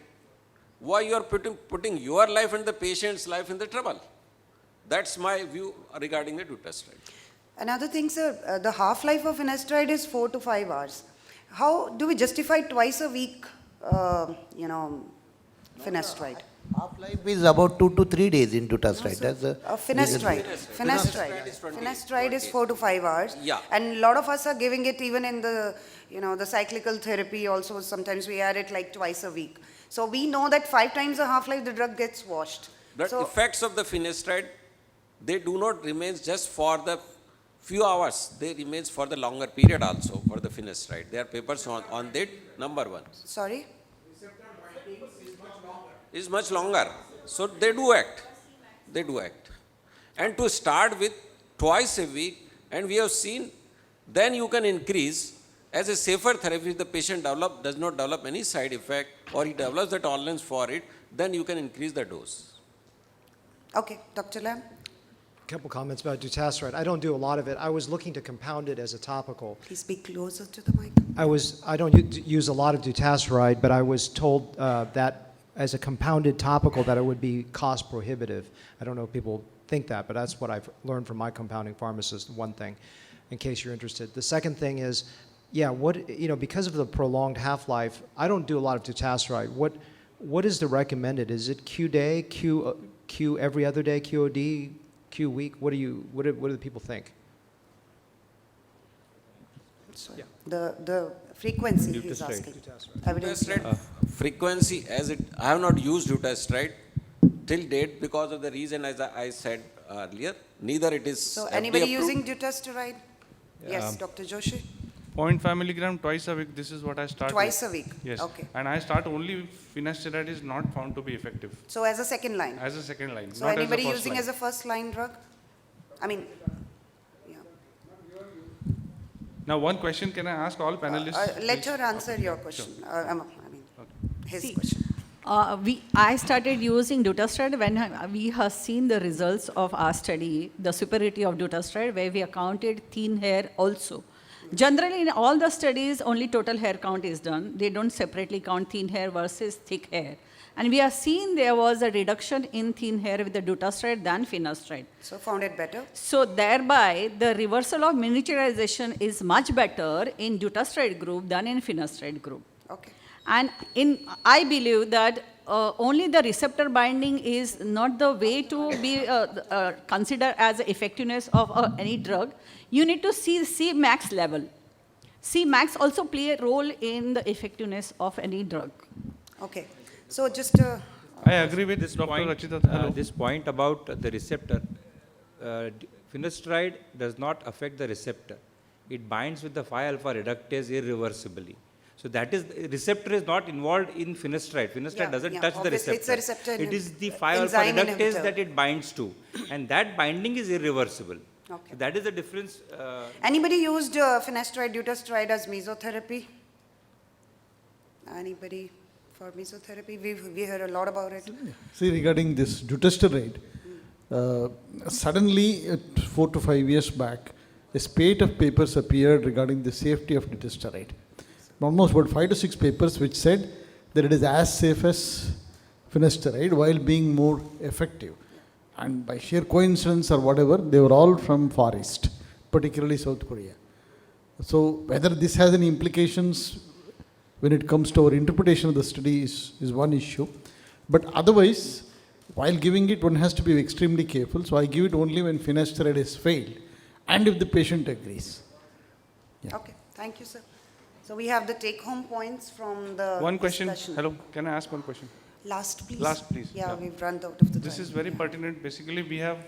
Why you are putting your life and the patient's life in the trouble? That's my view regarding the dutasteride. Another thing, sir, the half-life of finasteride is 4 to 5 hours. How do we justify twice a week, finasteride? Half-life is about 2 to 3 days in dutasteride. That's the Finasteride is 4 to 5 hours. Yeah. And a lot of us are giving it even in the, the cyclical therapy also. Sometimes we add it like twice a week. So we know that 5 times the half-life the drug gets washed. The effects of the finasteride, they do not remain just for the few hours. They remain for the longer period also for the finasteride. There are papers on that, number one. Sorry? Is much longer. So they do act. They do act. And to start with twice a week, and we have seen, then you can increase as a safer therapy. If the patient does not develop any side effect or he develops the tolerance for it, then you can increase the dose. Okay, Dr. Lam? A couple comments about dutasteride. I don't do a lot of it. I was looking to compound it as a topical. Please speak closer to the mic. I don't use a lot of dutasteride, but I was told that as a compounded topical that it would be cost prohibitive. I don't know if people think that, but that's what I've learned from my compounding pharmacist, one thing, in case you're interested. The second thing is, because of the prolonged half-life, I don't do a lot of dutasteride. What is the recommended? Is it Q day, Q every other day, QOD, Q week? What do the people think? Sorry. The frequency he's asking. Dutasteride frequency, I have not used dutasteride till date because of the reason as I said earlier. Neither it is. So FDA anybody approved. using dutasteride? Yes, Dr. Joshi? 0.5 milligram twice a week, this is what I start Twice with. a week? Yes. Okay. And I start only finasteride is not found to be effective. So as a second line? As a second line, So not anybody as a first using line. as a first line drug? I mean, Now one question, can I ask all panelists? let her answer your question. His question. I started using dutasteride when we have seen the results of our study, the superiority of dutasteride, where we accounted thin hair also. Generally, in all the studies, only total hair count is done. They don't separately count thin hair versus thick hair. And we have seen there was a reduction in thin hair with the dutasteride than finasteride. So found it better? So thereby, the reversal of miniaturization is much better in dutasteride group than in finasteride group. Okay. And I believe that only the receptor binding is not the way to be considered as the effectiveness of any drug. You need to see Cmax level. Cmax also play a role in the effectiveness of any drug. Okay. So just I agree with this Dr. Rachita. This point about the receptor. Finasteride does not affect the receptor. It binds with the 5-alpha reductase irreversibly. So that is, receptor is not involved in finasteride. Finasteride doesn't touch the receptor. It's a receptor it is the 5-alpha reductase that it binds to. And that binding is irreversible. Okay. So that is the difference. Anybody used finasteride, dutasteride as mesotherapy? Anybody for mesotherapy? We heard a lot about it. See, regarding this dutasteride, suddenly 4 to 5 years back, a spate of papers appeared regarding the safety of dutasteride. Almost about 5 to 6 papers which said that it is as safe as finasteride while being more effective. And by sheer coincidence or whatever, they were all from Far East, particularly South Korea. So whether this has any implications when it comes to our interpretation of the study is one issue. But otherwise, while giving it, one has to be extremely careful. So I give it only when finasteride has failed and if the patient agrees. Yeah. Okay, thank you, sir. So we have the take-home points from the One question. discussion. Hello, can I ask one question? Last, please. Last, please. Yeah, we've run out of the time. This is very pertinent. Basically, we have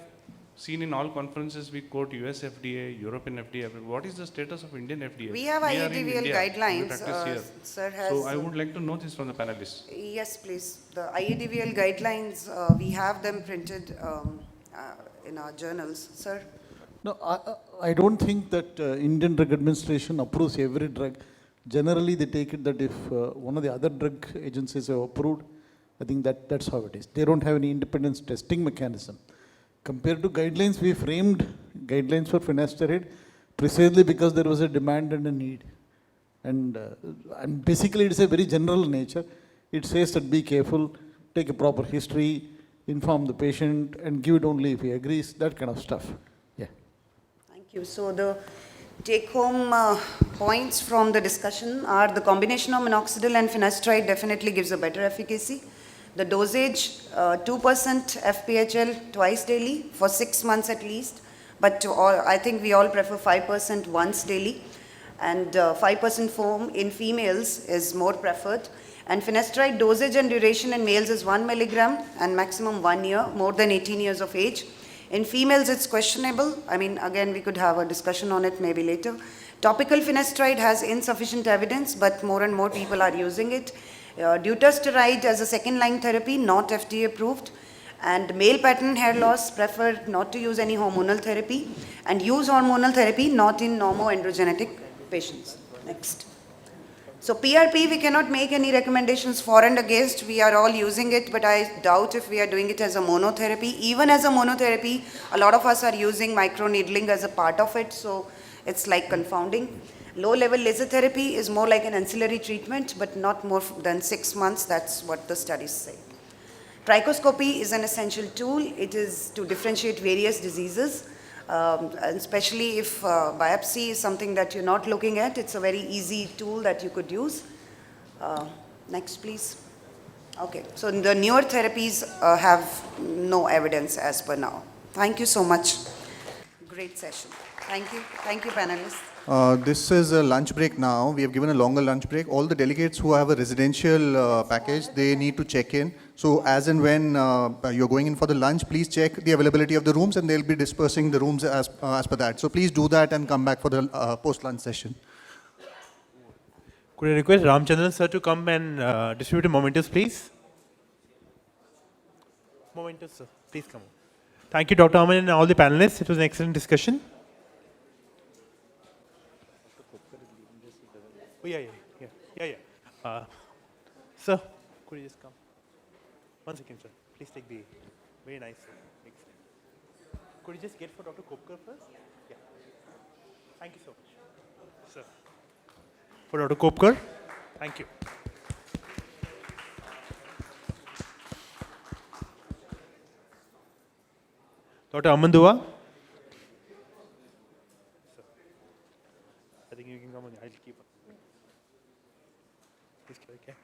seen in all conferences, we quote US FDA, European FDA. What is the status of Indian FDA? We have are in IADVL India. We guidelines. practice here. Sir has. So I would like to know this from the panelists. Yes, please. The IADVL guidelines, we have them printed in our journals. Sir? No, I don't think that Indian Drug Administration approves every drug. Generally, they take it that if one of the other drug agencies have approved, I think that's how it is. They don't have any independent testing mechanism. Compared to guidelines, we framed guidelines for finasteride precisely because there was a demand and a need. And basically, it's a very general nature. It says that be careful, take a proper history, inform the patient, and give it only if he agrees, that kind of stuff. Yeah. Thank you. So the take-home points from the discussion are the combination of minoxidil and finasteride definitely gives a better efficacy. The dosage, 2% FPHL twice daily for 6 months at least, but I think we all prefer 5% once daily, and 5% foam in females is more preferred. And finasteride dosage and duration in males is 1 milligram and maximum 1 year, more than 18 years of age. In females, it's questionable. I mean, again, we could have a discussion on it maybe later. Topical finasteride has insufficient evidence, but more and more people are using it. Dutasteride as a second-line therapy, not FDA approved. And male pattern hair loss, prefer not to use any hormonal therapy. And use hormonal therapy not in normoandrogenetic patients. Next. So PRP, we cannot make any recommendations for and against. We are all using it, but I doubt if we are doing it as a monotherapy. Even as a monotherapy, a lot of us are using microneedling as a part of it, so it's like confounding. Low-level laser therapy is more like an ancillary treatment, but not more than 6 months. That's what the studies say. Trichoscopy is an essential tool. It is to differentiate various diseases. Especially if biopsy is something that you're not looking at, it's a very easy tool that you could use. Next, please. Okay, so the newer therapies have no evidence as per now. Thank you so much. Great session. Thank you. Thank you, panelists. This is a lunch break now. We have given a longer lunch break. All the delegates who have a residential package, they need to check in. So as and when you're going in for the lunch, please check the availability of the rooms and they'll be dispersing the rooms as per that. So please do that and come back for the post-lunch session. Could I request Ramchandran sir to come and distribute a mementos, please? Mementos, sir. Please come on. Thank you, Dr. Aman and all the panelists. It was an excellent discussion. Oh, yeah. Sir, could you just come? 1 second, sir. Please take the, very nice. Could you just get for Dr. Kopkar first? Yeah. Thank you so much. Sir. For Dr. Kopkar, thank you. Dr. Amandua. I think you can come on. I'll keep. Okay.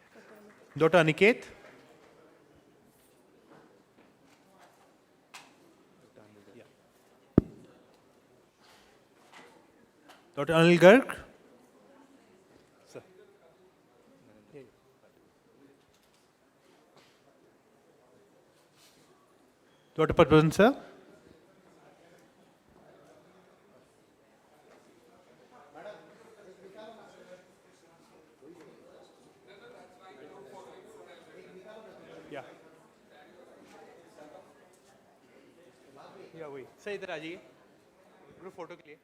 Dr. Aniket. Dr. Anil Garg. Sir. Dr. Padman sir. Yeah, wait. Say that, Aji. Group photo के लिए